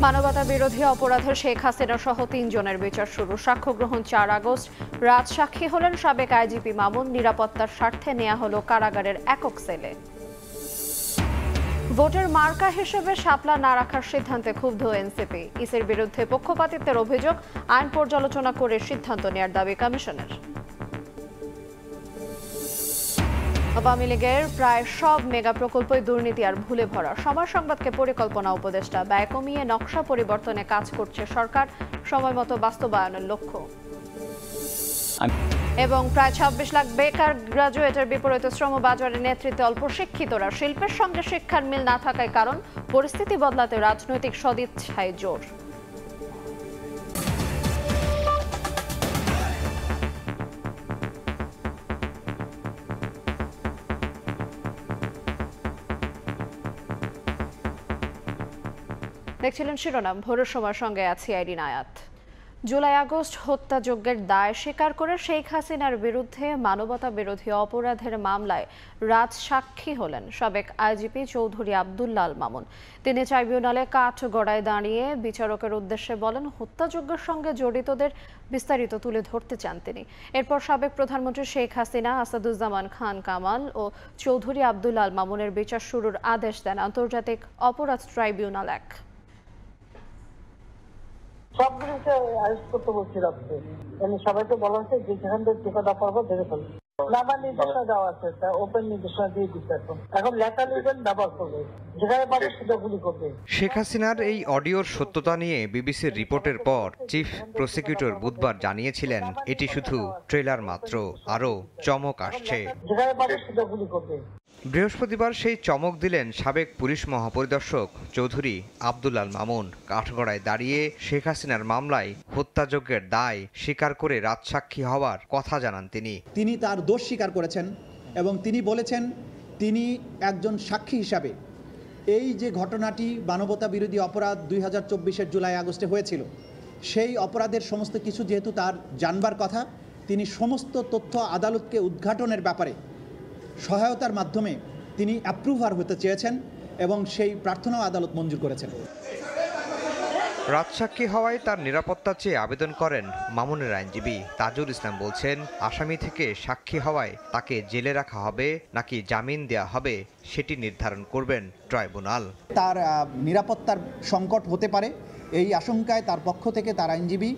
মানবতা বিরোধী অপরাধে শেখ হাসিনা সহ 3 জনের বিচার শুরু। সাক্ষ্য গ্রহণ 4 আগস্ট। রাজসাক্ষী হলেন সাবেক আইজিপি মামুন। নিরাপত্তার স্বার্থে নেওয়া হলো কারাগারের একক সেলে। ভোটের মার্কা হিসেবে শাপলা না রাখার সিদ্ধান্তে ক্ষুব্ধ এনসিপি। ইসির বিরুদ্ধে পক্ষপাতিত্বের অভিযোগ, আইন পর্যালোচনা করে সিদ্ধান্ত নেয়ার দাবি কমিশনের। আওয়ামী লীগের প্রায় সব মেগা প্রকল্পই দুর্নীতি আর ভুলে ভরা। সময় সংবাদকে পরিকল্পনা উপদেষ্টা, ব্যয় কমিয়ে নকশা পরিবর্তনে কাজ করছে সরকার, সময়মতো বাস্তবায়নের লক্ষ্য। এবং প্রায় 26 লাখ বেকার গ্রাজুয়েটের বিপরীতে শ্রমবাজারের নেতৃত্বে অল্প শিক্ষিতরা। শিল্পের সঙ্গে শিক্ষার মিল না থাকায় কারণ, পরিস্থিতি বদলাতে রাজনৈতিক সদিচ্ছায় জোর। দেখছিলেন শিরোনাম, ভোরের সময় সঙ্গে আছি আইরিন আয়াত। জুলাই আগস্ট হত্যাযজ্ঞের দায় স্বীকার করে শেখ হাসিনার বিরুদ্ধে মানবতা বিরোধী অপরাধের মামলায় রাজসাক্ষী হলেন সাবেক আইজিপি চৌধুরী আব্দুল্লাহ আল মামুন। তিনি ট্রাইব্যুনালে কাঠগড়ায় দাঁড়িয়ে বিচারকের উদ্দেশ্যে বলেন, হত্যাযজ্ঞের সঙ্গে জড়িতদের বিস্তারিত তুলে ধরতে চান তিনি। এরপর সাবেক প্রধানমন্ত্রী শেখ হাসিনা, আসাদুজ্জামান খান কামাল ও চৌধুরী আব্দুল্লাহ আল মামুনের বিচার শুরুর আদেশ দেন আন্তর্জাতিক অপরাধ ট্রাইব্যুনাল 1। সবগুলোকে আরেস্ট করতে বলছি রাখতে, সবাইকে বলা হচ্ছে যে যেখান থেকে টিকাটা পারবো ধরে ফেলবে। নামার নির্দেশনা দেওয়া আছে, ওপেন নির্দেশনা দিয়ে দিচ্ছে। এখন লেখা নিবেন, ব্যবহার করবে, যেখানে পারে সেটা গুলি করবে। শেখ হাসিনার এই অডিওর সত্যতা নিয়ে বিবিসির রিপোর্টের পর চিফ প্রসিকিউটর বুধবার জানিয়েছিলেন, এটি শুধু ট্রেলার মাত্র, আরও চমক আসছে। যেখানে পারে সেটা গুলি করবে। বৃহস্পতিবার সেই চমক দিলেন সাবেক পুলিশ মহাপরিদর্শক চৌধুরী আব্দুল্লাহ আল মামুন। কাঠগড়ায় দাঁড়িয়ে শেখ হাসিনার মামলায় হত্যাযজ্ঞের দায় স্বীকার করে রাজসাক্ষী হওয়ার কথা জানান তিনি তার দোষ স্বীকার করেছেন এবং তিনি বলেছেন তিনি একজন সাক্ষী হিসাবে এই যে ঘটনাটি মানবতা বিরোধী অপরাধ 2024-এর জুলাই আগস্টে হয়েছিল, সেই অপরাধের সমস্ত কিছু যেহেতু তার জানবার কথা, তিনি সমস্ত তথ্য আদালতকে উদ্ঘাটনের ব্যাপারে সহায়তার মাধ্যমে তিনি অ্যাপ্রুভার হতে চেয়েছেন এবং সেই প্রার্থনাও আদালত মঞ্জুর করেছেন। রাজসাক্ষী হওয়ায় তার নিরাপত্তা চেয়ে আবেদন করেন মামুনের আইনজীবী তাজুল ইসলাম। বলছেন, আসামি থেকে সাক্ষী হওয়ায় তাকে জেলে রাখা হবে নাকি জামিন দেওয়া হবে সেটি নির্ধারণ করবেন ট্রাইব্যুনাল। তার নিরাপত্তার সংকট হতে পারে, এই আশঙ্কায় তার পক্ষ থেকে তার আইনজীবী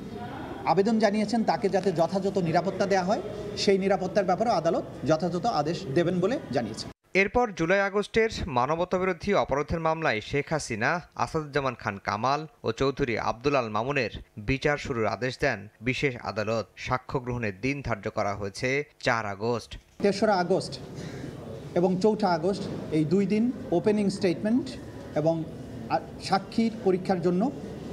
আবেদন জানিয়েছেন তাকে যাতে যথাযথ নিরাপত্তা দেওয়া হয়, সেই নিরাপত্তার ব্যাপারে আদালত যথাযথ আদেশ দেবেন বলে জানিয়েছেন। এরপর জুলাই আগস্টের মানবতাবিরোধী অপরাধের মামলায় শেখ হাসিনা, আসাদুজ্জামান খান কামাল ও চৌধুরী আব্দুল্লাহ আল মামুনের বিচার শুরুর আদেশ দেন বিশেষ আদালত। সাক্ষ্য গ্রহণের দিন ধার্য করা হয়েছে 4 আগস্ট। 3রা আগস্ট এবং 4ঠা আগস্ট এই 2 দিন ওপেনিং স্টেটমেন্ট এবং সাক্ষীর পরীক্ষার জন্য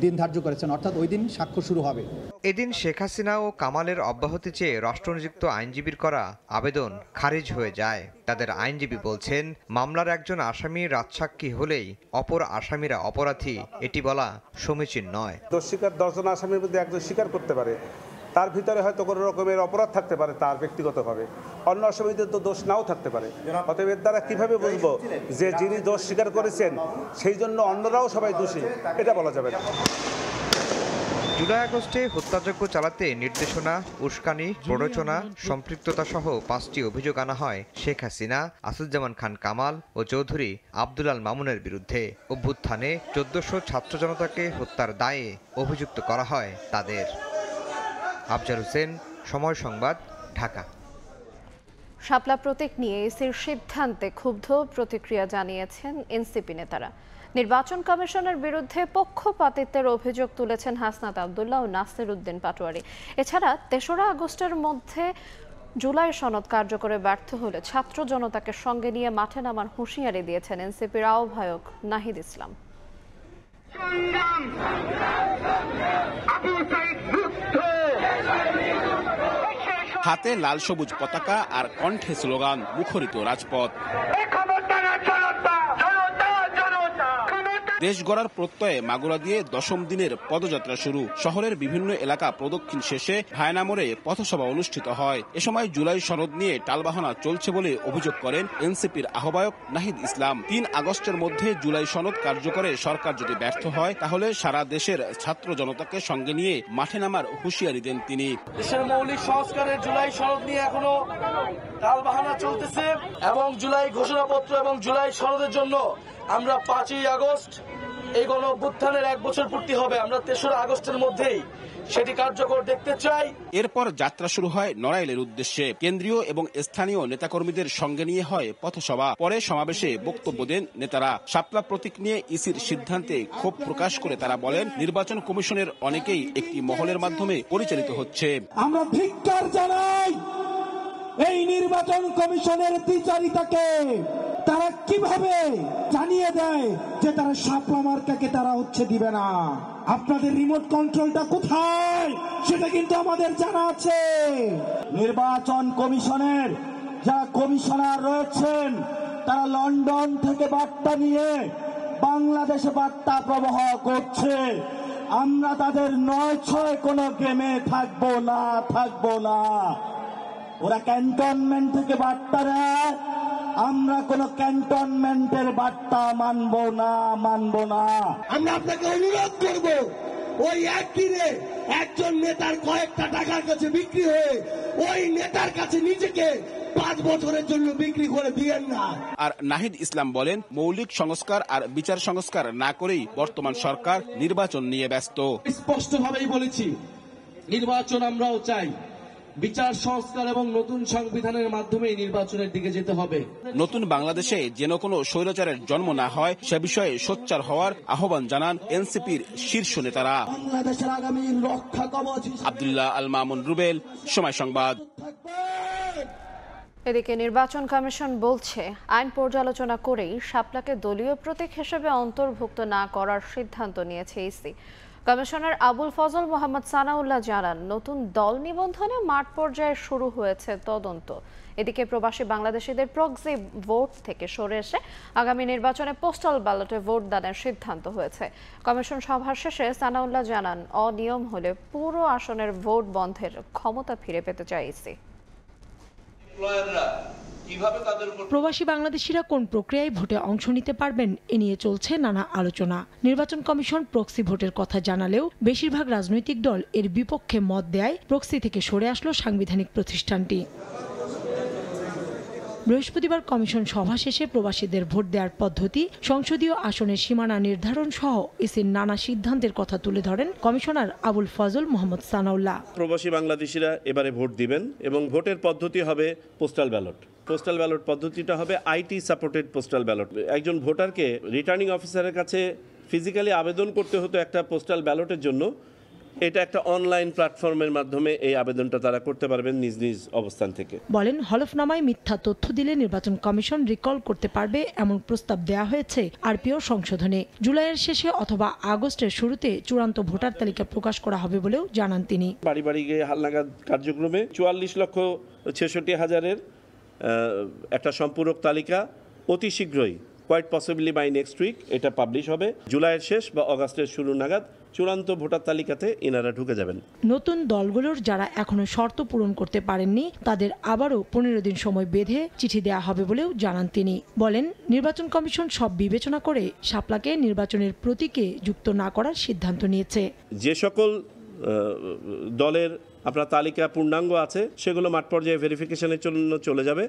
দিন ধার্য করেছেন, অর্থাৎ ওই দিন সাক্ষ্য শুরু হবে। এদিন শেখ হাসিনা ও কামালের অব্যাহতি চেয়ে রাষ্ট্রনিযুক্ত আইনজীবীর করা আবেদন খারিজ হয়ে যায়। তাদের আইনজীবী বলছেন, মামলার একজন আসামি রাজসাক্ষী হলেই অপর আসামিরা অপরাধী, এটি বলা সমীচীন নয়। দোষ স্বীকার 10 জন আসামির মধ্যে একজন স্বীকার করতে পারে, তার ভিতরে হয়তো কোনো রকমের অপরাধ থাকতে পারে তার ব্যক্তিগতভাবে, অন্য আসামিদের তো দোষ নাও থাকতে পারে। অতএব এর দ্বারা কিভাবে বুঝবো যে যিনি দোষ স্বীকার করেছেন সেই জন্য অন্যরাও সবাই দোষী, এটা বলা যাবে না। জুলাই আগস্টে হত্যাযজ্ঞ চালাতে নির্দেশনা, উস্কানি, প্ররোচনা, সম্পৃক্ততা সহ 5টি অভিযোগ আনা হয় শেখ হাসিনা, আসাদুজ্জামান খান কামাল ও চৌধুরী আব্দুল্লাহ আল মামুনের বিরুদ্ধে। অভ্যুত্থানে 1400 ছাত্র জনতাকে হত্যার দায়ে অভিযুক্ত করা হয় তাদের। আফজার হোসেন, সময় সংবাদ, ঢাকা। শাপলা প্রতীক নিয়ে ইসির সিদ্ধান্তে ক্ষুব্ধ প্রতিক্রিয়া জানিয়েছেন এনসিপি নেতারা। নির্বাচন কমিশনের বিরুদ্ধে পক্ষপাতিত্বের অভিযোগ তুলেছেন হাসনাত আব্দুল্লাহ ও নাসির উদ্দিন পাটোয়ারি। এছাড়া 3রা আগস্টের মধ্যে জুলাই সনদ কার্যকরে ব্যর্থ হলে ছাত্র জনতাকে সঙ্গে নিয়ে মাঠে নামার হুঁশিয়ারি দিয়েছেন এনসিপির আহ্বায়ক নাহিদ ইসলাম। হাতে লাল সবুজ পতাকা আর কণ্ঠে স্লোগান মুখরিত রাজপথ। দেশ গড়ার প্রত্যয়ে মাগুরা দিয়ে 10ম দিনের পদযাত্রা শুরু। শহরের বিভিন্ন এলাকা প্রদক্ষিণ শেষে ভায়না মোড়ে পথসভা অনুষ্ঠিত হয়। এ সময় জুলাই সনদ নিয়ে টালবাহানা চলছে বলে অভিযোগ করেন এনসিপির আহ্বায়ক নাহিদ ইসলাম। 3 আগস্টের মধ্যে জুলাই সনদ কার্যকরে সরকার যদি ব্যর্থ হয় তাহলে সারা দেশের ছাত্র জনতাকে সঙ্গে নিয়ে মাঠে নামার হুঁশিয়ারি দেন তিনি। দেশের মৌলিক সংস্কারের জুলাই সনদ নিয়ে এখনো টালবাহানা চলতেছে এবং জুলাই ঘোষণাপত্র এবং জুলাই সনদের জন্য আমরা 5ই আগস্ট এই গণ অভ্যুত্থানের 1 বছর পূর্তি হবে। আমরা 3রা আগস্টের মধ্যেই সেটি কার্যকর দেখতে চাই। এরপর যাত্রা শুরু হয় নড়াইলের উদ্দেশ্যে। কেন্দ্রীয় এবং স্থানীয় নেতাকর্মীদের সঙ্গে নিয়ে হয় পথসভা। পরে সমাবেশে বক্তব্য দেন নেতারা। শাপলা প্রতীক নিয়ে ইসির সিদ্ধান্তে ক্ষোভ প্রকাশ করে তারা বলেন, নির্বাচন কমিশনের অনেকেই একটি মহলের মাধ্যমে পরিচালিত হচ্ছে। আমরা ধিক্কার জানাই এই নির্বাচন কমিশনের বিচারিতাকে। তারা কিভাবে জানিয়ে দেয় যে তারা শাপলা মার্কাকে তারা দিবে না। আপনাদের রিমোট কন্ট্রোলটা কোথায় সেটা কিন্তু আমাদের জানা আছে। নির্বাচন কমিশনের যারা কমিশনার রয়েছেন তারা লন্ডন থেকে বার্তা নিয়ে বাংলাদেশে বার্তা প্রবাহ করছে। আমরা তাদের 9-6 কোনো গেমে থাকবো না। ওরা ক্যান্টনমেন্ট থেকে বার্তা দেয়, আমরা কোন ক্যান্টনমেন্টের বার্তা মানবো না। আমরা আপনাকে অনুরোধ করব, ওই একদিনে একজন নেতার কয়েকটা টাকার কাছে বিক্রি হয়ে ওই নেতার কাছে নিজেকে 5 বছরের জন্য বিক্রি করে দিয়েন না। আর নাহিদ ইসলাম বলেন, মৌলিক সংস্কার আর বিচার সংস্কার না করেই বর্তমান সরকার নির্বাচন নিয়ে ব্যস্ত। স্পষ্টভাবেই বলেছি, নির্বাচন আমরাও চাই, বিচার সংস্কার এবং নতুন সংবিধানের মাধ্যমে নির্বাচনের দিকে যেতে হবে। নতুন বাংলাদেশে যেন কোনো স্বৈরাচারের জন্ম না হয় সে বিষয়ে সোচ্চার হওয়ার আহ্বান জানান এনসিপির শীর্ষ নেতারা। বাংলাদেশের আগামী রক্ষা কবচ আব্দুল্লাহ আল মামুন রুবেল, সময় সংবাদ। এদিকে নির্বাচন কমিশন বলছে, আইন পর্যালোচনা করেই শাপলাকে দলীয় প্রতীক হিসেবে অন্তর্ভুক্ত না করার সিদ্ধান্ত নিয়েছে ইসি। কমিশনার আবুল ফজল মোহাম্মদ সানাউল্লাহ জানান, নতুন দল নিবন্ধনে মাঠ পর্যায়ে শুরু হয়েছে তদন্ত। এদিকে প্রবাসী বাংলাদেশিদের প্রক্সি ভোট থেকে সরে এসে আগামী নির্বাচনে পোস্টাল ব্যালটে ভোট দানের সিদ্ধান্ত হয়েছে। কমিশন সভা শেষে সানাউল্লাহ জানান, অনিয়ম হলে পুরো আসনের ভোট বন্ধের ক্ষমতা ফিরে পেতে চায় ইসি। প্রবাসী বাংলাদেশিরা কোন প্রক্রিয়ায় ভোটে অংশ নিতে পারবেন এ নিয়ে চলছে নানা আলোচনা। নির্বাচন কমিশন প্রক্সি ভোটের কথা জানালেও বেশিরভাগ রাজনৈতিক দল এর বিপক্ষে মত দেয় প্রক্সি থেকে সরে আসলো সাংবিধানিক প্রতিষ্ঠানটি। বৃহস্পতিবার কমিশন সভা শেষে প্রবাসীদের ভোট দেওয়ার পদ্ধতি, সংসদীয় আসনের সীমানা নির্ধারণ সহ ইসির নানা সিদ্ধান্তের কথা তুলে ধরেন কমিশনার আবুল ফজল মোহাম্মদ সানাউল্লাহ। প্রবাসী বাংলাদেশিরা এবারে ভোট দিবেন এবং ভোটের পদ্ধতি হবে পোস্টাল ব্যালট। পোস্টাল ব্যালট পদ্ধতিটা হবে আইটি সাপোর্টেড পোস্টাল ব্যালট। একজন ভোটারকে রিটার্নিং অফিসারের কাছে ফিজিক্যালি আবেদন করতে হতো একটা পোস্টাল ব্যালটের জন্য। এটা একটা অনলাইন প্ল্যাটফর্মের মাধ্যমে এই আবেদনটা তারা করতে পারবেন নিজ নিজ অবস্থান থেকে। বলেন, হলফনামায় মিথ্যা তথ্য দিলে নির্বাচন কমিশন রিকল করতে পারবে এমন প্রস্তাব দেয়া হয়েছে আরপিও সংশোধনে। জুলাইয়ের শেষে অথবা আগস্টের শুরুতে চূড়ান্ত ভোটার তালিকা প্রকাশ করা হবে বলেও জানান তিনি। বাড়ি বাড়ি গিয়ে হালনাগাদ কার্যক্রমে 44,66,000-এর একটা সম্পূরক তালিকা অতি শীঘ্রই, quite possibly by next week, এটা পাবলিশ হবে। জুলাইয়ের শেষ বা অগাস্টের শুরু নাগাদ চূড়ান্ত ভোটার তালিকাতে এনারা ঢুকে যাবেন। নতুন দলগুলোর যারা এখনো শর্ত পূরণ করতে পারেননি তাদের আবারও 15 দিন সময় বেঁধে চিঠি দেওয়া হবে বলেও জানান তিনি। বলেন, নির্বাচন কমিশন সব বিবেচনা করে শাপলাকে নির্বাচনের প্রতীকে যুক্ত না করার সিদ্ধান্ত নিয়েছে। যে সকল দলের আপনার তালিকা পূর্ণাঙ্গ আছে সেগুলো মাঠ পর্যায়ে ভেরিফিকেশনের জন্য চলে যাবে,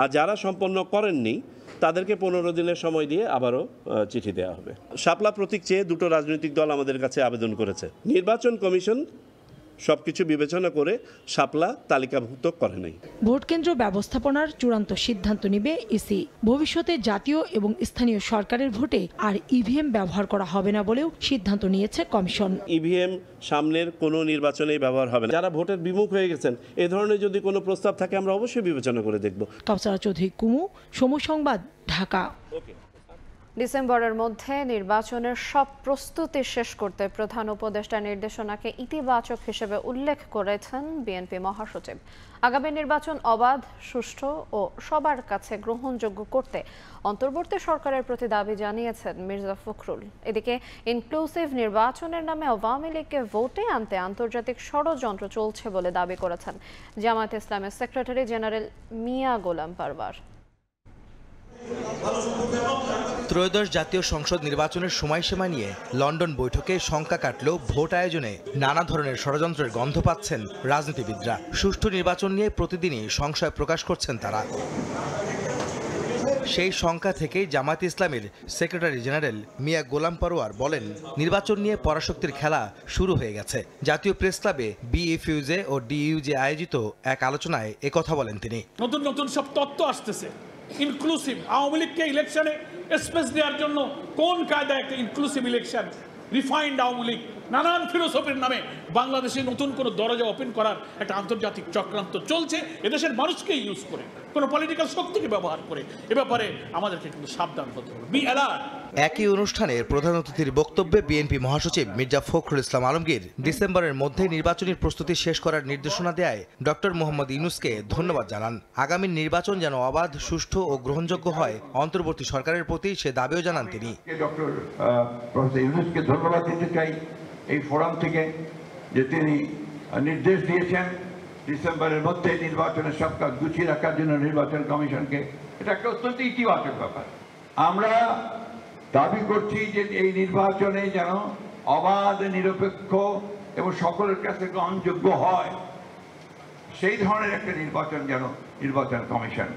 আর যারা সম্পন্ন করেননি তাদেরকে 15 দিনের সময় দিয়ে আবারও চিঠি দেওয়া হবে। শাপলা প্রতীক চেয়ে 2টো রাজনৈতিক দল আমাদের কাছে আবেদন করেছে। নির্বাচন কমিশন সবকিছু বিবেচনা করে শাপলা তালিকাভুক্ত করে নাই। ভোট কেন্দ্র ব্যবস্থাপনার চূড়ান্ত সিদ্ধান্ত নেবে ইসি। ভবিষ্যতে জাতীয় এবং স্থানীয় সরকারের ভোটে আর ইভিএম ব্যবহার করা হবে না বলেও সিদ্ধান্ত নিয়েছে কমিশন। ইভিএম সামনের কোনো নির্বাচনেই ব্যবহার হবে না। যারা ভোটের বিমুখ হয়ে গেছেন এ ধরনের যদি কোনো প্রস্তাব থাকে আমরা অবশ্যই বিবেচনা করে দেখব। কাউসারা চৌধুরী, কুমু, সময় সংবাদ, ঢাকা। ডিসেম্বরের মধ্যে নির্বাচনের সব প্রস্তুতি শেষ করতে প্রধান উপদেষ্টার নির্দেশনাকে ইতিবাচক হিসেবে উল্লেখ করেছেন বিএনপি মহাসচিব। আগামী নির্বাচন অবাধ, সুষ্ঠু ও সবার কাছে গ্রহণযোগ্য করতে অন্তর্বর্তী সরকারের প্রতি দাবি জানিয়েছেন মির্জা ফখরুল। এদিকে ইনক্লুসিভ নির্বাচনের নামে আওয়ামী লীগকে ভোটে আনতে আন্তর্জাতিক ষড়যন্ত্র চলছে বলে দাবি করেছেন জামায়াত ইসলামের সেক্রেটারি জেনারেল মিয়া গোলাম পারওয়ার। ত্রয়োদশ জাতীয় সংসদ নির্বাচনের সময়সীমা নিয়ে লন্ডন বৈঠকে শঙ্কা কাটলেও ভোট আয়োজনে নানা ধরনের ষড়যন্ত্রের গন্ধ পাচ্ছেন রাজনীতিবিদরা। সুষ্ঠু নির্বাচন নিয়ে প্রতিদিনই সংশয় প্রকাশ করছেন তারা। সেই শঙ্কা থেকেই জামায়াত ইসলামের সেক্রেটারি জেনারেল মিয়া গোলাম পারওয়ার বলেন, নির্বাচন নিয়ে পরাশক্তির খেলা শুরু হয়ে গেছে। জাতীয় প্রেস ক্লাবে বিএফইউজে ও ডিইউজে আয়োজিত এক আলোচনায় একথা বলেন তিনি। নতুন নতুন সব তত্ত্ব আসতেছে, ইনক্লুসিভ আওয়ামী লীগকে ইলেকশনে স্পেস দেওয়ার জন্য কোন কায়দায় একটা inclusive election, refined Awami League, নানান ফিলোসফির নামে বাংলাদেশে নতুন কোনো দরজা ওপেন করার একটা আন্তর্জাতিক চক্রান্ত চলছে, এদেশের মানুষকে ইউজ করে, কোনো পলিটিক্যাল শক্তিকে ব্যবহার করে। এ ব্যাপারে আমাদেরকে কিন্তু সাবধান হতে হবে, বি অ্যালার্ট। একই অনুষ্ঠানে প্রধান অতিথির বক্তব্যে বিএনপি মহাসচিব মির্জা ফখরুল ইসলাম আলমগীর ডিসেম্বরের মধ্যে নির্বাচনী প্রস্তুতি শেষ করার নির্দেশনা দেয় ডক্টর মোহাম্মদ ইউনূসকে ধন্যবাদ জানান। আগামী নির্বাচন যেন অবাধ, সুষ্ঠু ও গ্রহণযোগ্য হয়, অন্তর্বর্তী সরকারের প্রতি সে দাবিও জানান তিনি। ডক্টর প্রফেসর ইউনূসকে ধন্যবাদ দিতে চাই এই ফোরাম থেকে, যে তিনি নির্দেশ দিয়েছেন ডিসেম্বরের মধ্যে নির্বাচনের সব কাজ গুছিয়ে রাখার জন্য নির্বাচন কমিশনকে। এটা একটা অত্যন্ত ইতিবাচক ব্যাপার। আমরা দাবি করছি যে এই নির্বাচনে যেন অবাধ, নিরপেক্ষ এবং সকলের কাছে গ্রহণযোগ্য হয়, সেই ধরনের একটা নির্বাচন যেন নির্বাচন কমিশন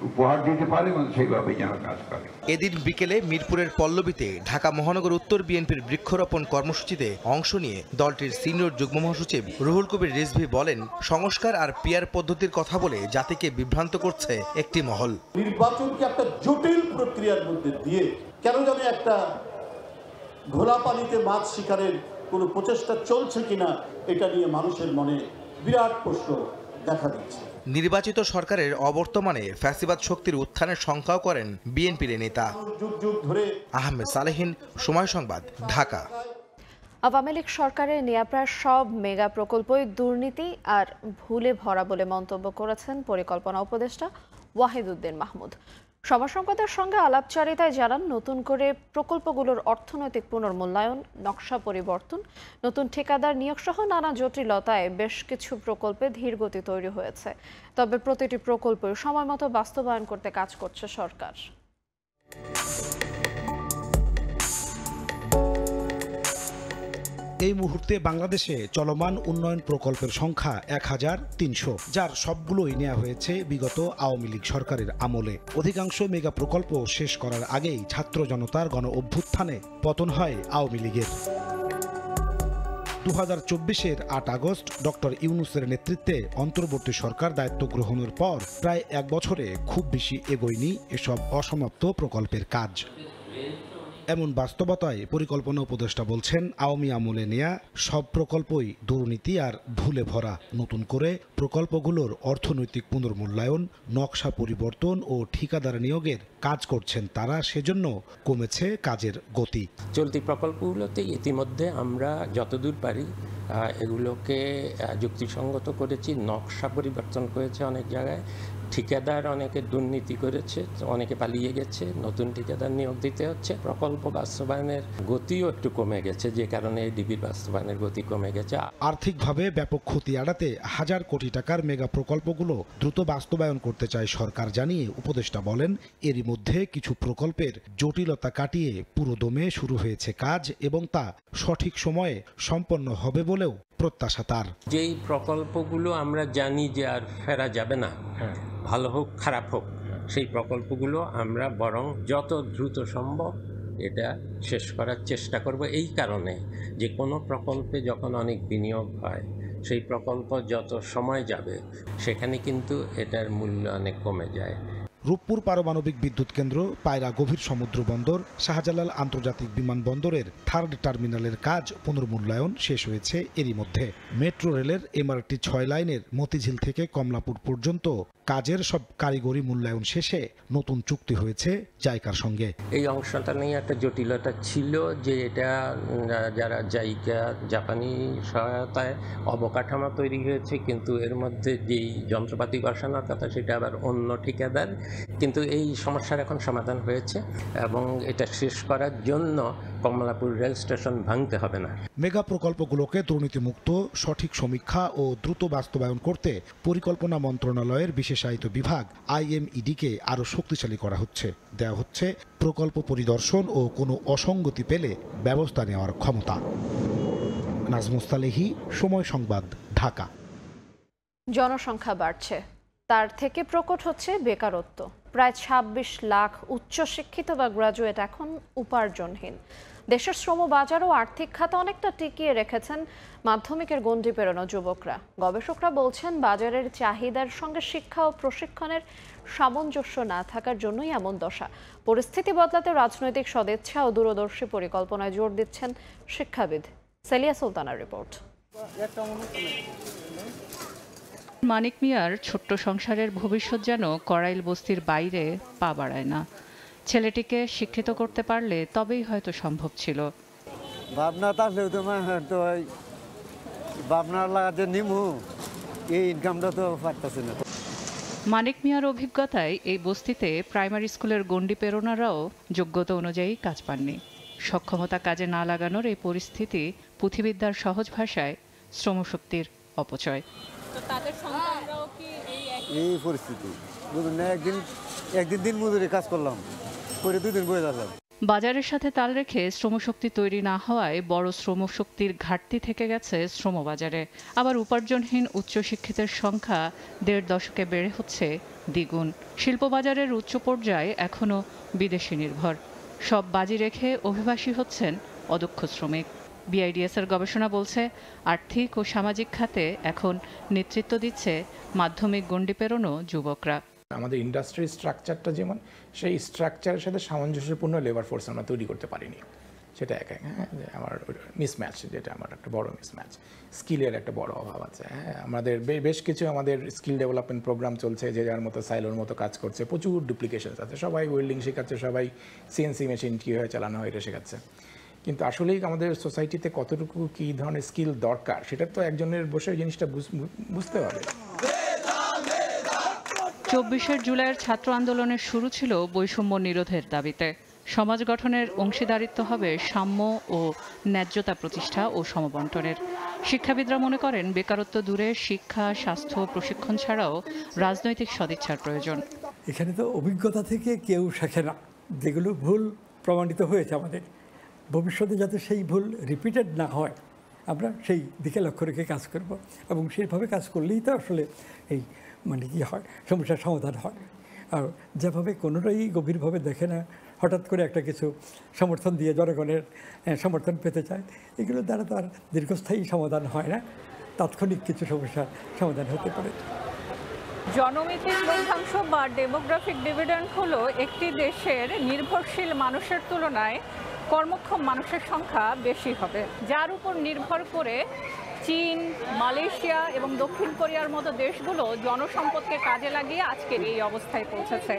উপহার দিতে পারে এবং সেইভাবেই যেন কাজ করে। এদিন বিকেলে মিরপুরের পল্লবীতে ঢাকা মহানগর উত্তর বিএনপির বৃক্ষরোপণ কর্মসূচিতে অংশ নিয়ে দলটির সিনিয়র যুগ্ম মহাসচিব রুহুল কবির রিজভী বলেন, সংস্কার আর পিয়ার পদ্ধতির কথা বলে জাতিকে বিভ্রান্ত করছে একটি মহল। নির্বাচনকে একটা জটিল প্রক্রিয়ার মধ্যে দিয়ে কেন জানি একটা ঘোলা পানিতে মাছ শিকারের কোনো প্রচেষ্টা চলছে কিনা, এটা নিয়ে মানুষের মনে বিরাট প্রশ্ন দেখা দিচ্ছে। নির্বাচিত সরকারের অবর্তমানে ফ্যাসিবাদ শক্তির উত্থানের শঙ্কাও করেন বিএনপির নেতা। আহমেদ সালেহিন, সময় সংবাদ, ঢাকা। আওয়ামী লীগ সরকারের নেয়া প্রায় সব মেগা প্রকল্পই দুর্নীতি আর ভুলে ভরা বলে মন্তব্য করেছেন পরিকল্পনা উপদেষ্টা ওয়াহিদুদ্দিন মাহমুদ। সভা সংবাদের সঙ্গে আলাপচারিতায় জানান, নতুন করে প্রকল্পগুলোর অর্থনৈতিক পুনর্মূল্যায়ন, নকশা পরিবর্তন, নতুন ঠিকাদার নিয়োগ সহ নানা জটিলতায় বেশ কিছু প্রকল্পে ধীরগতি তৈরি হয়েছে। তবে প্রতিটি প্রকল্পই সময়মতো বাস্তবায়ন করতে কাজ করছে সরকার। এই মুহূর্তে বাংলাদেশে চলমান উন্নয়ন প্রকল্পের সংখ্যা ১,৩০০, যার সবগুলোই নেওয়া হয়েছে বিগত আওয়ামী লীগ সরকারের আমলে। অধিকাংশ মেগা প্রকল্প শেষ করার আগেই ছাত্র জনতার গণ অভ্যুত্থানে পতন হয় আওয়ামী লীগের। 2024-এর 8 আগস্ট ডক্টর ইউনূসের নেতৃত্বে অন্তর্বর্তী সরকার দায়িত্ব গ্রহণের পর প্রায় এক বছরে খুব বেশি এগোয়নি এসব অসমাপ্ত প্রকল্পের কাজ। এমন বাস্তবতায় পরিকল্পনা উপদেষ্টা বলছেন, আওয়ামী আমলে নেয়া সব প্রকল্পই দুর্নীতি আর ভুলে ভরা। নতুন করে প্রকল্পগুলোর অর্থনৈতিক পুনর্মূল্যায়ন, নকশা পরিবর্তন ও ঠিকাদার নিয়োগের কাজ করছেন তারা, সেজন্য কমেছে কাজের গতি। চলতি প্রকল্পগুলোতে ইতিমধ্যে আমরা যতদূর পারি এগুলোকে যুক্তিসঙ্গত করেছি, নকশা পরিবর্তন করেছে অনেক জায়গায়, ঠিকাদার অনেকে দুর্নীতি করেছে, অনেকে পালিয়ে গেছে, নতুন ঠিকাদার নিয়োগ দিতে হচ্ছে। প্রকল্প বাস্তবায়নের গতিও একটু কমে গেছে, যে কারণে ডিবির বাস্তবায়নের গতি কমে গেছে। আর্থিকভাবে ব্যাপক ক্ষতি এড়াতে হাজার কোটি টাকার মেগা প্রকল্পগুলো দ্রুত বাস্তবায়ন করতে চায় সরকার জানিয়ে উপদেষ্টা বলেন, এরই মধ্যে কিছু প্রকল্পের জটিলতা কাটিয়ে পুরোদমে শুরু হয়েছে কাজ এবং তা সঠিক সময়ে সম্পন্ন হবে বলেও প্রত্যাশা তার। যেই প্রকল্পগুলো আমরা জানি যে আর ফেরা যাবে না, ভালো হোক খারাপ হোক, সেই প্রকল্পগুলো আমরা বরং যত দ্রুত সম্ভব এটা শেষ করার চেষ্টা করব। এই কারণে যে কোনো প্রকল্পে যখন অনেক বিনিয়োগ হয়, সেই প্রকল্প যত সময় যাবে সেখানে কিন্তু এটার মূল্য অনেক কমে যায়। রূপপুর পারমাণবিক বিদ্যুৎ কেন্দ্র, পায়রা গভীর সমুদ্র বন্দর, শাহজালাল আন্তর্জাতিক বিমানবন্দরের থার্ড টার্মিনালের কাজ পুনর্মূল্যায়ন শেষ হয়েছে এরই মধ্যে। মেট্রো রেলের MRT 6 লাইনের মতিঝিল থেকে কমলাপুর পর্যন্ত কাজের সব কারিগরি মূল্যায়ন শেষে নতুন চুক্তি হয়েছে জাইকার সঙ্গে। এই অংশটা নিয়ে একটা জটিলতা ছিল যে এটা যারা জাইকা জাপানি সহায়তায় অবকাঠামো তৈরি হয়েছে, কিন্তু এর মধ্যে যেই যন্ত্রপাতি বসানোর কথা সেটা আবার অন্য ঠিকাদার। কিন্তু এই সমস্যার এখন সমাধান হয়েছে এবং এটা শেষ করার জন্য কমলাপুর রেল স্টেশন ভাঙতে হবে না। মেগা প্রকল্পগুলোকে দুর্নীতিমুক্ত, সঠিক সমীক্ষা ও দ্রুত বাস্তবায়ন করতে পরিকল্পনা মন্ত্রণালয়ের বিশেষায়িত বিভাগ IMED-কে আরও শক্তিশালী করা হচ্ছে। দেওয়া হচ্ছে প্রকল্প পরিদর্শন ও কোনো অসঙ্গতি পেলে ব্যবস্থা নেওয়ার ক্ষমতা। নাজমুস্তালেহি, সময় সংবাদ, ঢাকা। জনসংখ্যা বাড়ছে, তার থেকে প্রকট হচ্ছে বেকারত্ব। প্রায় 26 লাখ উচ্চশিক্ষিত বা গ্রাজুয়েট এখন উপার্জনহীন। দেশের শ্রম বাজার ও আর্থিক খাতে অনেকটা টিকিয়ে রেখেছেন মাধ্যমিকের গণ্ডি পেরোনো যুবকরা। গবেষকরা বলছেন, বাজারের চাহিদার সঙ্গে শিক্ষা ও প্রশিক্ষণের সামঞ্জস্য না থাকার জন্যই এমন দশা। পরিস্থিতি বদলাতে রাজনৈতিক সদিচ্ছা ও দূরদর্শী পরিকল্পনায় জোর দিচ্ছেন শিক্ষাবিদ। সেলিয়া সুলতানার রিপোর্ট। মানিক মিয়ার ছোট্ট সংসারের ভবিষ্যৎ যেন করাইল বস্তির বাইরে পা বাড়ায় না। ছেলেটিকে শিক্ষিত করতে পারলে তবেই হয়তো সম্ভব ছিল। ভাবনা থাকলেও তো ভাবনার লাগাতে নিমু, এই ইনকামটা তো পারতেছে না। মানিক মিয়ার অভিজ্ঞতায় এই বস্তিতে প্রাইমারি স্কুলের গণ্ডি পেরোনারাও যোগ্যতা অনুযায়ী কাজ পাননি। সক্ষমতা কাজে না লাগানোর এই পরিস্থিতি পুঁথিবিদ্যার সহজ ভাষায় শ্রমশক্তির অপচয়। এই পরিস্থিতি বুঝুন না, একদিন দিন মজুরি কাজ করলাম, করে 2 দিন বয়ে যাবে। বাজারের সাথে তাল রেখে শ্রমশক্তি তৈরি না হওয়ায় বড় শ্রমশক্তির ঘাটতি থেকে গেছে শ্রমবাজারে। আবার উপার্জনহীন উচ্চশিক্ষিতের সংখ্যা 1.5 দশকে বেড়ে হচ্ছে দ্বিগুণ। শিল্পবাজারের উচ্চ পর্যায়ে এখনও বিদেশি নির্ভর। সব বাজি রেখে অভিবাসী হচ্ছেন অদক্ষ শ্রমিক। BIDS-এর গবেষণা বলছে, আর্থিক ও সামাজিক খাতে এখন নেতৃত্ব দিচ্ছে মাধ্যমিক গণ্ডি পেরোনো যুবকরা। আমাদের ইন্ডাস্ট্রির স্ট্রাকচারটা যেমন, সেই স্ট্রাকচারের সাথে সামঞ্জস্যপূর্ণ লেবার ফোর্স আমরা তৈরি করতে পারিনি। সেটা আমার মিসম্যাচ, যেটা আমার একটা বড় মিসম্যাচ। স্কিলের একটা বড় অভাব আছে। আমাদের বেশ কিছু আমাদের স্কিল ডেভেলপমেন্ট প্রোগ্রাম চলছে, যে যার মতো সাইলোর মতো কাজ করছে, প্রচুর ডুপ্লিকেশন আছে। সবাই ওয়েল্ডিং শেখাচ্ছে, সবাই CNC মেশিন কীভাবে চালানো হয় এটা শেখাচ্ছে। কিন্তু আসলেই আমাদের সোসাইটিতে কতটুকু কী ধরনের স্কিল দরকার, সেটা তো একজনের বসে জিনিসটা বুঝতে হবে। 24 জুলাইয়ের ছাত্র আন্দোলনের শুরু ছিল বৈষম্য নিরোধের দাবিতে। সমাজ গঠনের অংশীদারিত্ব হবে সাম্য ও ন্যায্যতা প্রতিষ্ঠা ও সমবন্টনের। শিক্ষাবিদরা মনে করেন, বেকারত্ব দূরে শিক্ষা, স্বাস্থ্য, প্রশিক্ষণ ছাড়াও রাজনৈতিক সদিচ্ছার প্রয়োজন। এখানে তো অভিজ্ঞতা থেকে কেউ শেখে না, যেগুলো ভুল প্রমাণিত হয়েছে আমাদের, ভবিষ্যতে যাতে সেই ভুল রিপিটেড না হয় আমরা সেই দিকে লক্ষ্য রেখে কাজ করব। এবং সেইভাবে কাজ করলেই তো আসলে এই কি হয়, সমস্যার সমাধান হয়। আর যেভাবে কোনোটাই গভীরভাবে দেখে না, হঠাৎ করে একটা কিছু সমর্থন দিয়ে জনগণের সমর্থন পেতে চায়, এগুলোর দ্বারা তো আর দীর্ঘস্থায়ী সমাধান হয় না, তাৎক্ষণিক কিছু সমস্যার সমাধান হতে পারে। জনমিতির লভ্যাংশ বা ডেমোগ্রাফিক ডিভিডেন্ড হলো একটি দেশের নির্ভরশীল মানুষের তুলনায় কর্মক্ষম মানুষের সংখ্যা বেশি হবে, যার উপর নির্ভর করে চীন, মালয়েশিয়া এবং দক্ষিণ কোরিয়ার মতো দেশগুলো জনসম্পদকে কাজে লাগিয়ে আজকের এই অবস্থায় পৌঁছেছে।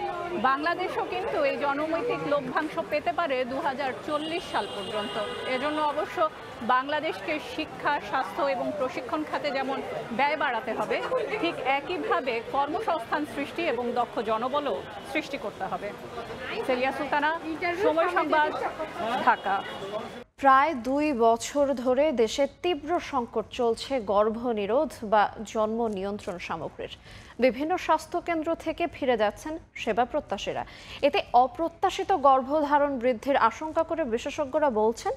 বাংলাদেশও কিন্তু এই জনমিতিক লভ্যাংশ পেতে পারে 2040 সাল পর্যন্ত। এজন্য অবশ্য বাংলাদেশকে শিক্ষা, স্বাস্থ্য এবং প্রশিক্ষণ খাতে যেমন ব্যয় বাড়াতে হবে, ঠিক একইভাবে কর্মসংস্থান সৃষ্টি এবং দক্ষ জনবলও সৃষ্টি করতে হবে। সেলিয়া সুলতানা, সময় সংবাদ, ঢাকা। প্রায় 2 বছর ধরে দেশে তীব্র সংকট চলছে গর্ভনিরোধ বা জন্ম নিয়ন্ত্রণ সামগ্রীর। বিভিন্ন স্বাস্থ্যকেন্দ্র থেকে ফিরে যাচ্ছেন সেবা প্রত্যাশীরা। এতে অপ্রত্যাশিত গর্ভধারণ বৃদ্ধির আশঙ্কা করে বিশেষজ্ঞরা বলছেন,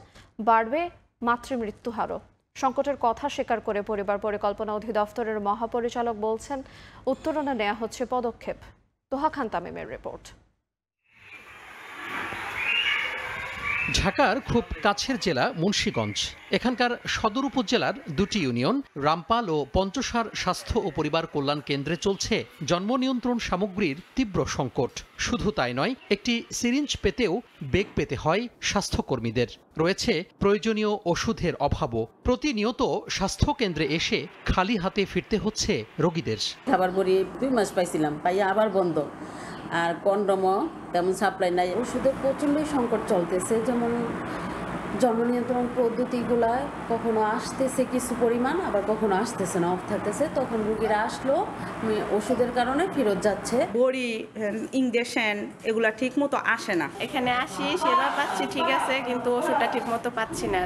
বাড়বে মাতৃমৃত্যু হারও। সংকটের কথা স্বীকার করে পরিবার পরিকল্পনা অধিদপ্তরের মহাপরিচালক বলছেন, উত্তরণে নেওয়া হচ্ছে পদক্ষেপ। তোহা খান তামিমের রিপোর্ট। ঢাকার খুব কাছের জেলা মুন্সিগঞ্জ। এখানকার সদর উপজেলার দুটি ইউনিয়ন রামপাল ও পঞ্চসার স্বাস্থ্য ও পরিবার কল্যাণ কেন্দ্রে চলছে জন্ম নিয়ন্ত্রণ সামগ্রীর তীব্র সংকট। শুধু তাই নয়, একটি সিরিঞ্জ পেতেও বেগ পেতে হয় স্বাস্থ্যকর্মীদের। রয়েছে প্রয়োজনীয় ওষুধের অভাবও। প্রতিনিয়ত স্বাস্থ্য কেন্দ্রে এসে খালি হাতে ফিরতে হচ্ছে রোগীদের। খাবার পরে 2 মাস পাইছিলাম, পাইয়া আবার বন্ধ। আর কন্ডমও তেমন সাপ্লাই নাই। ওষুধের প্রচণ্ড সংকট চলতেছে। যেমন জন্ম নিয়ন্ত্রণ পদ্ধতিগুলা কখনো আসতেছে কিছু পরিমাণ, আবার কখনো আসতেছে না, অফ থাকতেছে। তখন রোগীরা আসলো ওষুধের কারণে ফেরত যাচ্ছে। বড়ি, ইঞ্জেকশন এগুলা ঠিক মতো আসে না। এখানে আসি, সেবা পাচ্ছি ঠিক আছে, কিন্তু ওষুধটা ঠিক মতো পাচ্ছি না।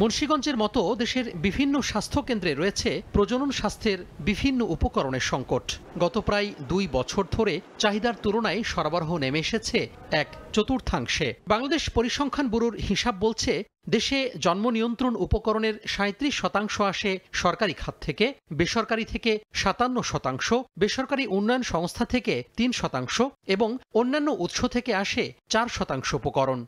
মুন্সিগঞ্জের মতো দেশের বিভিন্ন স্বাস্থ্য কেন্দ্রে রয়েছে প্রজনন স্বাস্থ্যের বিভিন্ন উপকরণের সংকট। গত প্রায় 2 বছর ধরে চাহিদার তুলনায় সরবরাহ নেমে এসেছে 1/4। বাংলাদেশ পরিসংখ্যান ব্যুরোর হিসাব বলছে, দেশে জন্ম নিয়ন্ত্রণ উপকরণের 37% আসে সরকারি খাত থেকে, বেসরকারি থেকে 57%, বেসরকারি উন্নয়ন সংস্থা থেকে 3% এবং অন্যান্য উৎস থেকে আসে 4% উপকরণ।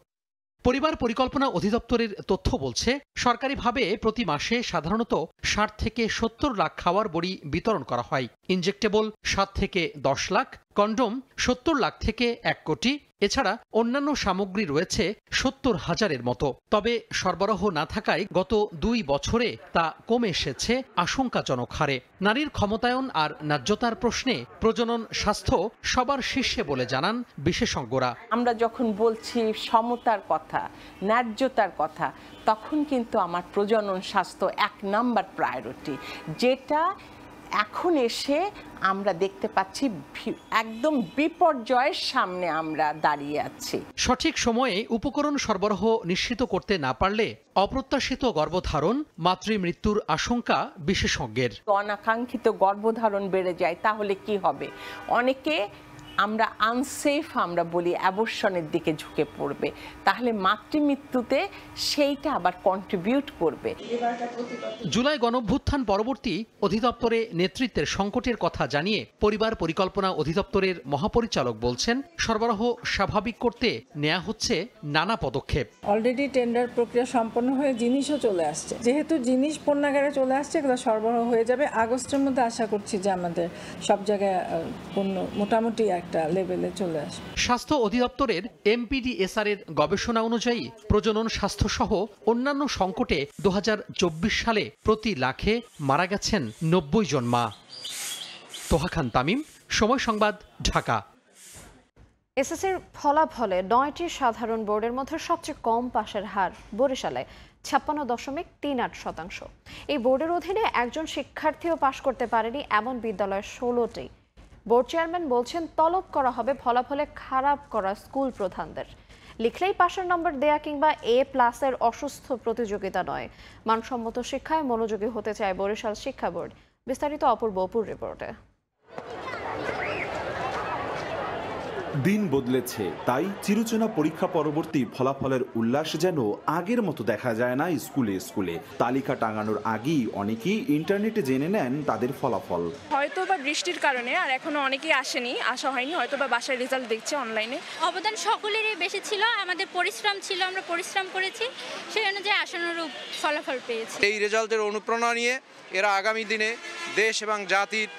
পরিবার পরিকল্পনা অধিদপ্তরের তথ্য বলছে, সরকারিভাবে প্রতি মাসে সাধারণত 60 থেকে 70 লাখ খাওয়ার বড়ি বিতরণ করা হয়। ইনজেক্টেবল 7 থেকে 10 লাখ, কন্ডোম 70 লাখ থেকে 1 কোটি। এছাড়া অন্যান্য সামগ্রী রয়েছে 70,000-এর মতো। তবে সরবরাহ না থাকায় গত 2 বছরে তা কমে এসেছে আশঙ্কাজনক হারে। নারীর ক্ষমতায়ন আর ন্যায্যতার প্রশ্নে প্রজনন স্বাস্থ্য সবার শীর্ষে বলে জানান বিশেষজ্ঞরা। আমরা যখন বলছি সমতার কথা, ন্যায্যতার কথা, তখন কিন্তু আমার প্রজনন স্বাস্থ্য 1 নাম্বার প্রায়োরিটি, যেটা এখন এসে আমরা দেখতে পাচ্ছি একদম বিপর্যয়ের সামনে আমরা দাঁড়িয়ে আছি। সঠিক সময়ে উপকরণ সরবরাহ নিশ্চিত করতে না পারলে অপ্রত্যাশিত গর্ভধারণ, মাতৃমৃত্যুর আশঙ্কা বিশেষজ্ঞের। অনাকাঙ্ক্ষিত গর্ভধারণ বেড়ে যায়, তাহলে কি হবে? অনেকে আমরা আনসেফ আমরা বলি অ্যাবর্শনের দিকে ঝুঁকে পড়বে, তাহলে মাতৃমৃত্যুতে সেইটা আবার কন্ট্রিবিউট করবে। জুলাই গণঅভ্যুত্থান পরবর্তী অধিদপ্তরে নেতৃত্বের সংকটের কথা জানিয়ে পরিবার পরিকল্পনা অধিদপ্তরের মহাপরিচালক বলছেন, সরবরাহ স্বাভাবিক করতে নেওয়া হচ্ছে নানা পদক্ষেপ। অলরেডি টেন্ডার প্রক্রিয়া সম্পন্ন হয়ে জিনিসও চলে আসছে। যেহেতু জিনিস পণ্যাগারে চলে আসছে, এগুলো সরবরাহ হয়ে যাবে আগস্টের মধ্যে। আশা করছি যে আমাদের সব জায়গায় পণ্য মোটামুটি একটা লেভেলে চলে আসবে। স্বাস্থ্য অধিদপ্তরের MPDSR এর গবেষণা অনুযায়ী প্রজনন স্বাস্থ্য সহ অন্যান্য সংকটে 2024 সালে প্রতি লাখে মারা গেছেন 90 জন মা। তোহা খান তামিম, সময় সংবাদ, ঢাকা। এসএসসির ফলাফলে 9টি সাধারণ বোর্ডের মধ্যে সবচেয়ে কম পাশের হার বরিশালে 56.38%। এই বোর্ডের অধীনে একজন শিক্ষার্থীও পাশ করতে পারেনি এমন বিদ্যালয় 16টি। বোর্ড চেয়ারম্যান বলছেন, তলব করা হবে ফলাফলে খারাপ করা স্কুল প্রধানদের। লিখলেই পাশের নম্বর দেয়া কিংবা A+-এর অসুস্থ প্রতিযোগিতা নয়, মানসম্মত শিক্ষায় মনোযোগী হতে চায় বরিশাল শিক্ষা বোর্ড। বিস্তারিত অপূর্ব অপুর রিপোর্টে। দিন বদলেছে, তাই চিরচেনা পরীক্ষা পরবর্তী ফলাফলের উল্লাস যেন আগের মতো দেখা যায় না স্কুলে স্কুলে। তালিকা টাঙানোর আগেই অনেকেই ইন্টারনেটে জেনে নেন তাদের ফলাফল। হয়তো বা বৃষ্টির কারণে আর এখনো অনেকেই আসেনি, আসা হয়নি, হয়তো বা বাসায় রেজাল্ট দেখছে অনলাইনে। অবদান সকলেরই বেশি ছিল, আমাদের পরিশ্রম ছিল, আমরা পরিশ্রম করেছি, সেই অনুযায়ী আশানুরূপ ফলাফল পেয়েছি। এই রেজাল্টের অনুপ্রেরণা নিয়ে এরা আগামী দিনে দেশ এবং জাতির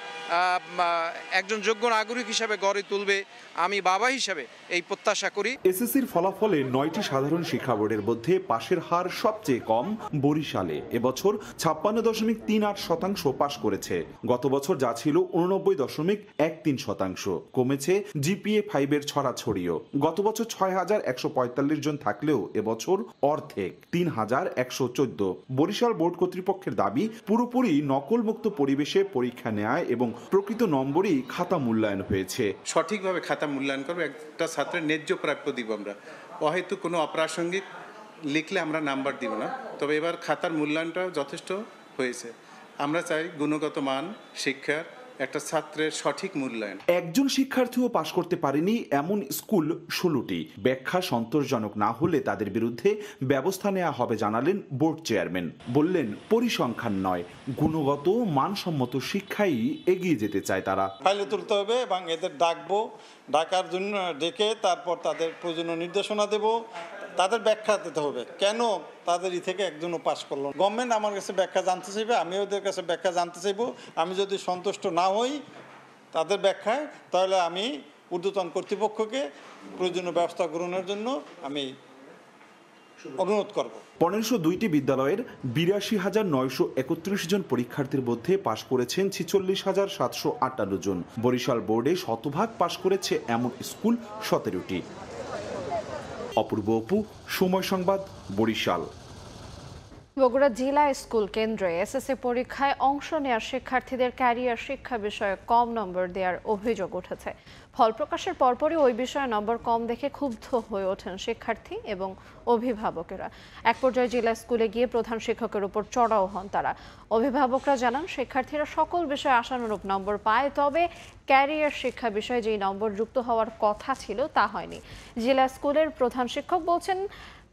একজন যোগ্য নাগরিক হিসেবে গড়ে তুলবে, আমি বাবা হিসেবে এই প্রত্যাশা করি। এসএসসির ফলাফলে 9টি সাধারণ শিক্ষা বোর্ডের মধ্যে পাশের হার সবচেয়ে কম বরিশালে। এবছর 56.38% পাশ করেছে। গত বছর যা ছিল 89.13%। কমেছে GPA 5-এর ছড়াছড়িও। গত বছর 6,145 জন থাকলেও এবছর অর্ধেক, 3,114। বরিশাল বোর্ড কর্তৃপক্ষের দাবি, পুরোপুরি নকলমুক্ত পরিবেশে পরীক্ষা নেয় এবং প্রকৃত নম্বরই খাতা মূল্যায়ন হয়েছে। সঠিকভাবে খাতা মূল্যায়ন করবো, একটা ছাত্রের ন্যায্য প্রাপ্য দিব আমরা। অহেতু কোনো অপ্রাসঙ্গিক লিখলে আমরা নাম্বার দিব না। তবে এবার খাতার মূল্যায়নটা যথেষ্ট হয়েছে। আমরা চাই গুণগত মান শিক্ষার একটা ছাত্রের সঠিক মূল্যায়ন। একজন শিক্ষার্থীও পাশ করতে পারেনি এমন স্কুল 16টি। ব্যাখ্যা সন্তোষজনক না হলে তাদের বিরুদ্ধে ব্যবস্থা নেওয়া হবে জানালেন বোর্ড চেয়ারম্যান। বললেন, পরিসংখ্যান নয়, গুণগত মানসম্মত শিক্ষাই এগিয়ে যেতে চায় তারা। ফাইলে তুলতে হবে এবং এদের ডাকার জন্য ডেকে তারপর তাদের প্রয়োজনীয় নির্দেশনা দেব। তাদের ব্যাখ্যা দিতে হবে কেন তাদের থেকে একজনও পাশ করলো। গভর্নমেন্ট আমার কাছে ব্যাখ্যা জানতে চাইবে, আমি ওদের কাছে ব্যাখ্যা জানতে চাইবো। আমি যদি সন্তুষ্ট না হই তাদের ব্যাখ্যায়, তাহলে আমি ঊর্ধ্বতন কর্তৃপক্ষকে প্রয়োজনীয় ব্যবস্থা গ্রহণের জন্য আমি অনুরোধ করব। 1502টি বিদ্যালয়ের 82,931 জন পরীক্ষার্থীর মধ্যে পাশ করেছেন 46,758 জন। বরিশাল বোর্ডে শতভাগ পাশ করেছে এমন স্কুল 17টি। অপূর্ব অপু, সময় সংবাদ, বরিশাল। বগুড়া জেলা স্কুল কেন্দ্রে এসএসসি পরীক্ষায় অংশ নেওয়া শিক্ষার্থীদের ক্যারিয়ার শিক্ষা বিষয়ে কম নম্বর দেওয়ার অভিযোগ উঠেছে। ফল প্রকাশের পরপরই ওই বিষয়ে নম্বর কম দেখে ক্ষুব্ধ হয়ে ওঠেন শিক্ষার্থী এবং অভিভাবকেরা। এক পর্যায়ে জেলা স্কুলে গিয়ে প্রধান শিক্ষকের উপর চড়াও হন তারা। অভিভাবকরা জানান শিক্ষার্থীরা সকল বিষয়ে আশানুরূপ নম্বর পায়, তবে ক্যারিয়ার শিক্ষা বিষয়ে যেই নম্বর যুক্ত হওয়ার কথা ছিল তা হয়নি। জেলা স্কুলের প্রধান শিক্ষক বলছেন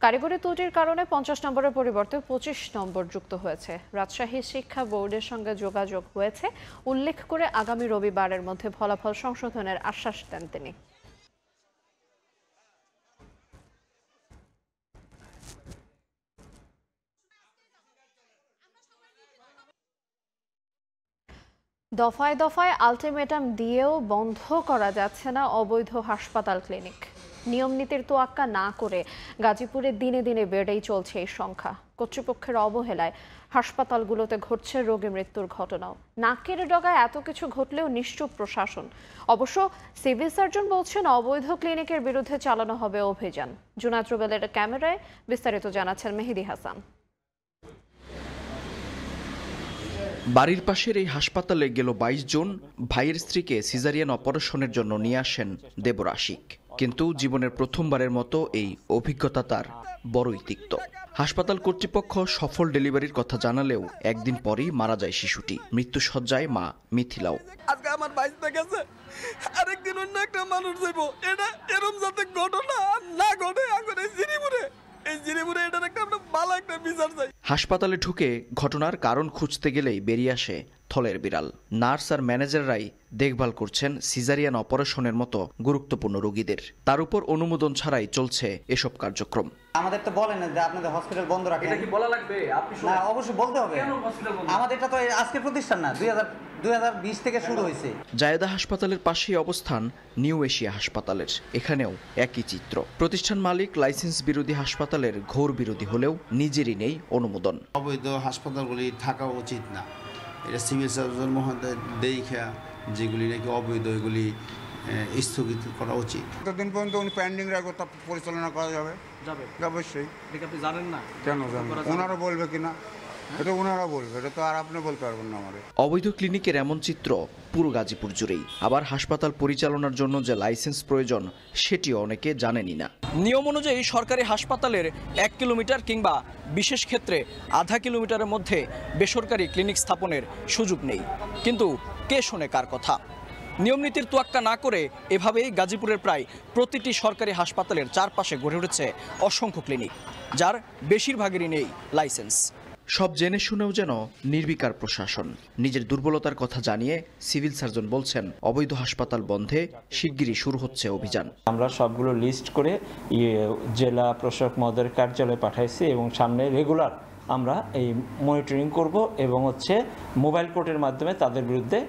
কারিগরি ত্রুটির কারণে 50 নম্বরের পরিবর্তে 25 নম্বর যুক্ত হয়েছে। রাজশাহী শিক্ষা বোর্ডের সঙ্গে যোগাযোগ হয়েছে উল্লেখ করে আগামী রবিবারের মধ্যে ফলাফল সংশোধনের আশ্বাস দেন তিনি। দফায় দফায় আলটিমেটাম দিয়েও বন্ধ করা যাচ্ছে না অবৈধ হাসপাতাল ক্লিনিক। নিয়ম নীতির তোয়াক্কা না করে গাজীপুরে দিনে দিনে বেড়েই চলছে এই সংখ্যা। কর্তৃপক্ষের অবহেলায় হাসপাতালগুলোতে ঘটছে রোগী মৃত্যুর ঘটনাও। নাকের ডগায় এত কিছু ঘটলেও নিশ্চুপ প্রশাসন। অবশ্য সিভিল সার্জন বলছেন অবৈধ ক্লিনিকের বিরুদ্ধে চালানো হবে অভিযান। জুনায়েদ রুবেলের ক্যামেরায় বিস্তারিত জানাচ্ছেন মেহেদি হাসান। বাড়ির পাশের এই হাসপাতালে গেল 22 জন ভাইয়ের স্ত্রীকে সিজারিয়ান অপারেশনের জন্য নিয়ে আসেন দেবর আশিক। কিন্তু জীবনের প্রথমবারের মতো এই অভিজ্ঞতা তার বড়ই তিক্ত। হাসপাতাল কর্তৃপক্ষ সফল ডেলিভারির কথা জানালেও একদিন পরেই মারা যায় শিশুটি। মৃত্যুসজ্জায় মা মিথিলাও। আজকে আমার বাইসটা গেছে, আরেকদিন অন্য একটা মানুষ যাইব, এটা এরকম যাতে ঘটনা না ঘটে। এখন এই জিরিপুরে এটার একটা ভালো একটা বিচার চাই। হাসপাতালে ঢুকে ঘটনার কারণ খুঁজতে গেলেই বেরিয়ে আসে থলের বিড়াল। নার্স আর ম্যানেজাররাই দেখভাল করছেন সিজারিয়ান অপারেশনের মতো গুরুত্বপূর্ণ রোগীদের। তার উপর অনুমোদন ছাড়াই চলছে এসব কার্যক্রম। আমাদের তো বলেন যে আপনাদের হসপিটাল বন্ধ রাখেন। এটা কি বলা লাগবে? আপনি না, অবশ্যই বলতে হবে। আমাদের এটা তো আজকের প্রতিষ্ঠান না, 2020 থেকে শুরু হয়েছে। জায়েদা হাসপাতালের পাশেই অবস্থান নিউ এশিয়া হাসপাতালের। এখানেও একই চিত্র। প্রতিষ্ঠান মালিক লাইসেন্স বিরোধী হাসপাতালের ঘোর বিরোধী হলেও নিজেরই নেই অনুমোদন। অবৈধ হাসপাতালগুলি থাকা উচিত না। এটা সিভিল সার্জন মহোদয় দেখা যেগুলি নাকি অবৈধ এগুলি স্থগিত করা উচিত। ততদিন পর্যন্ত উনি পেন্ডিং রাখবে, তা পরিচালনা করা যাবে। অবশ্যই। আপনি জানেন না কেন জানেন? ওনারা বলবে কিনা এটা ওনারা বলবে, এটা তো আর আপনি বলতে পারবেন না আমাদের। অবৈধ ক্লিনিকের এমন চিত্র পুরো গাজীপুর জুড়েই। আবার হাসপাতাল পরিচালনার জন্য যে লাইসেন্স প্রয়োজন সেটিও অনেকে জানেনই না। নিয়ম অনুযায়ী সরকারি হাসপাতালের 1 কিলোমিটার কিংবা বিশেষ ক্ষেত্রে আধা কিলোমিটারের মধ্যে বেসরকারি ক্লিনিক স্থাপনের সুযোগ নেই। কিন্তু কে শোনে কার কথা? নিয়মনীতির তোয়াক্কা না করে এভাবেই গাজীপুরের প্রায় প্রতিটি সরকারি হাসপাতালের চারপাশে গড়ে উঠেছে অসংখ্য ক্লিনিক, যার বেশিরভাগেরই নেই লাইসেন্স। সব জেনে শুনেও যেন নির্বিকার প্রশাসন। নিজের দুর্বলতার কথা জানিয়ে সিভিল সার্জন বলছেন অবৈধ হাসপাতাল বন্ধে শিগগিরই শুরু হচ্ছে অভিযান। আমরা সবগুলো লিস্ট করে জেলা প্রশাসক মহোদয়ের কার্যালয়ে পাঠাইছি এবং সামনে রেগুলার আমরা এই মনিটরিং করব এবং মোবাইল কোর্টের মাধ্যমে তাদের বিরুদ্ধে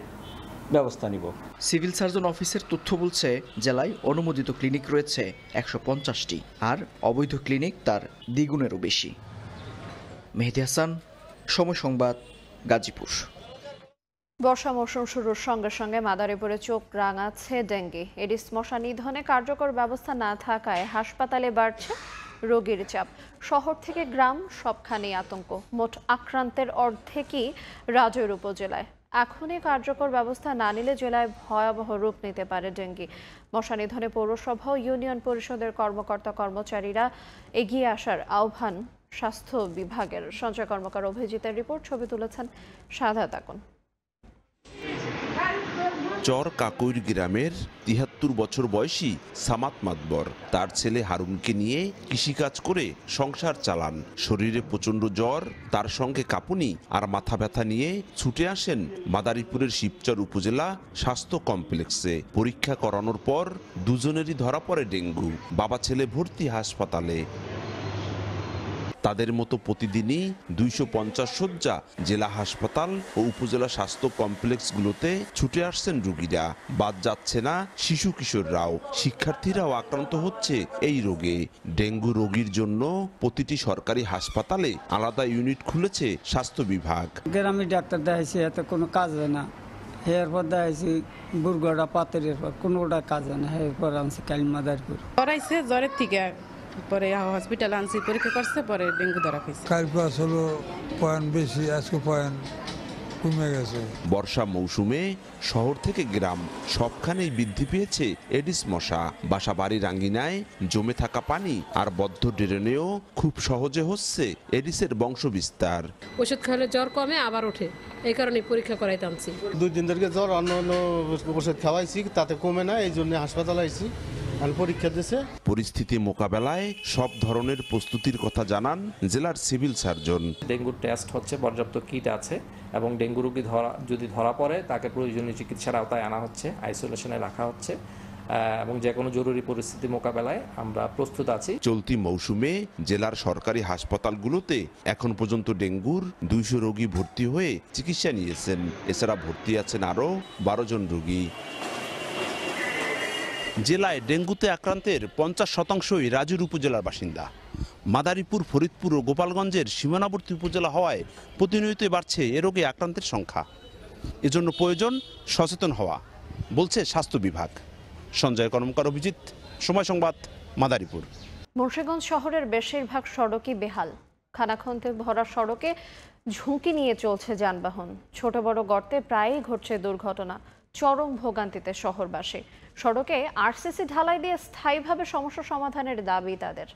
ব্যবস্থা নিব। সিভিল সার্জন অফিসের তথ্য বলছে জেলায় অনুমোদিত ক্লিনিক রয়েছে 150টি, আর অবৈধ ক্লিনিক তার দ্বিগুণেরও বেশি। মেহেদি হাসান, সময় সংবাদ, গাজীপুর। বর্ষা মৌসুম শুরুর সঙ্গে সঙ্গে মাদারীপুরে চোখ রাঙাচ্ছে ডেঙ্গি। এডিস মশা নিধনে কার্যকর ব্যবস্থা না থাকায় হাসপাতালে বাড়ছে রোগীর চাপ। শহর থেকে গ্রাম সবখানেই আতঙ্ক। মোট আক্রান্তের অর্ধেকই রাজৈর উপজেলায়। এখনই কার্যকর ব্যবস্থা না নিলে জেলায় ভয়াবহ রূপ নিতে পারে ডেঙ্গি। মশা নিধনে পৌরসভা ও ইউনিয়ন পরিষদের কর্মকর্তা কর্মচারীরা এগিয়ে আসার আহ্বান স্বাস্থ্য বিভাগের। সঞ্জয় কর্মকার অভিজিতের রিপোর্ট, ছবি তুলেছেন সাধাত আকুন। চর কাকুইর গ্রামের ৭৩ বছর বয়সী সামাত মাতবর তার ছেলে হারুনকে নিয়ে কৃষিকাজ করে সংসার চালান। শরীরে প্রচণ্ড জ্বর, তার সঙ্গে কাঁপুনি আর মাথা ব্যথা নিয়ে ছুটে আসেন মাদারীপুরের শিবচর উপজেলা স্বাস্থ্য কমপ্লেক্সে। পরীক্ষা করানোর পর দুজনেরই ধরা পড়ে ডেঙ্গু। বাবা ছেলে ভর্তি হাসপাতালে। তাদের মতো প্রতিদিনই 250 শয্যা জেলা হাসপাতাল ও উপজেলা স্বাস্থ্য কমপ্লেক্সগুলোতে ছুটে আসছেন রোগীরা। বাদ যাচ্ছে না শিশু কিশোররাও। শিক্ষার্থীরাও আক্রান্ত হচ্ছে এই রোগে। ডেঙ্গু রোগীর জন্য প্রতিটি সরকারি হাসপাতালে আলাদা ইউনিট খুলেছে স্বাস্থ্য বিভাগ। গ্রামে ডাক্তার দেখাইছি, এত কোনো কাজ হয় না। এরপর দেখাইছি বুরগড়া পাতের পর কোনোটা কাজ হয় না। এরপর আনছি কালিমাদারপুর। ধরাইছে জ্বরের থেকে, পরে হসপিটাল আনছি, পরীক্ষা করছে, পরে ডেঙ্গু ধরা হয়েছে। কালপাস হলো পয়েন্ট বেশি, আজকে পয়েন্ট কমে গেছে। বর্ষা মৌসুমে শহর থেকে গ্রাম সবখানেই বৃদ্ধি পেয়েছে এডিস মশা। বাসা বাড়ির আঙ্গিনায় জমে থাকা পানি আর বদ্ধ ড্রেনেও খুব সহজে হচ্ছে এডিসের বংশবিস্তার। ওষুধ খেলে জ্বর কমে আবার ওঠে, এই কারণে পরীক্ষা করাইতে আনছি। 2 দিন ধরে জ্বর, অন্য অন্য ওষুধ খাওয়াইছি, তাতে কমে না, এই জন্য হাসপাতালে আইছি, পরীক্ষা দিয়েছে। পরিস্থিতি মোকাবেলায় সব ধরনের প্রস্তুতির কথা জানান জেলার সিভিল সার্জন। ডেঙ্গুর টেস্ট হচ্ছে, পর্যাপ্ত কিট আছে এবং ডেঙ্গু রোগী যদি ধরা পড়ে তাকে প্রয়োজনীয় চিকিৎসার আওতায় আনা হচ্ছে, আইসোলেশনে রাখা হচ্ছে এবং যে কোনো জরুরি পরিস্থিতি মোকাবেলায় আমরা প্রস্তুত আছি। চলতি মৌসুমে জেলার সরকারি হাসপাতালগুলোতে এখন পর্যন্ত ডেঙ্গুর 200 রোগী ভর্তি হয়ে চিকিৎসা নিয়েছেন। এছাড়া ভর্তি আছেন আরও 12 জন রোগী। জেলায় ডেঙ্গুতে আক্রান্তের 50%ই রাজুর উপজেলার বাসিন্দা। মাদারীপুর, ফরিদপুর ও গোপালগঞ্জের সীমানাবর্তী উপজেলা হওয়ায় প্রতিনিয়ত বাড়ছে এ রোগে আক্রান্তের সংখ্যা। এজন্য প্রয়োজন সচেতন হওয়া, বলছে স্বাস্থ্য বিভাগ। সঞ্জয় কর্মকার, অভিজিৎ, সময় সংবাদ, মাদারীপুর। মুন্সিগঞ্জ শহরের বেশিরভাগ সড়কই বেহাল। খানাখন্দে ভরা সড়কে ঝুঁকি নিয়ে চলছে যানবাহন। ছোট বড় গর্তে প্রায়ই ঘটছে দুর্ঘটনা। চরম ভোগান্তিতে শহরবাসী। সড়কে আরসিসি ঢালাই দিয়ে স্থায়ীভাবে সমস্যা সমাধানের দাবি তাদের।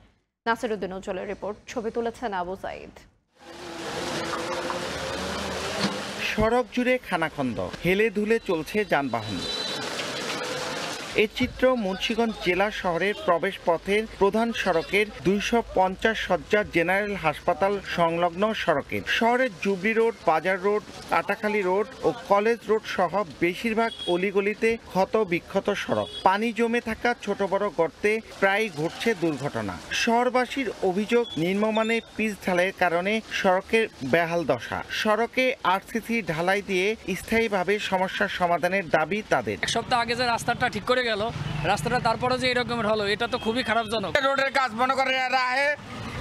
নাসিরউদ্দিন উজ্জ্বলের রিপোর্ট, ছবি তুলেছেন আবু সাইদ। সড়ক জুড়ে খানাখন্দ, হেলে ধুলে চলছে যানবাহন। এই চিত্র মুন্সিগঞ্জ জেলা শহরের প্রবেশ পথের প্রধান সড়কের 250 শয্যা জেনারেল হাসপাতাল সংলগ্ন সড়কের। শহরের জুবলি রোড, বাজার রোড, কাটাখালী রোড ও কলেজ রোড সহ বেশিরভাগ অলিগলিতে ক্ষত বিক্ষত সড়ক। পানি জমে থাকা ছোট বড় গর্তে প্রায় ঘটছে দুর্ঘটনা। শহরবাসীর অভিযোগ, নিম্নমানের পিচ ঢালাইয়ের কারণে সড়কের বেহাল দশা। সড়কে আরসিসি ঢালাই দিয়ে স্থায়ীভাবে সমস্যার সমাধানের দাবি তাদের। এক সপ্তাহ আগে যে রাস্তাটা ঠিক করে গেল, রাস্তাটা তারপরে যে এরকমের হলো, এটা তো খুবই খারাপজনক। রোডের কাজ মনে করে রাহে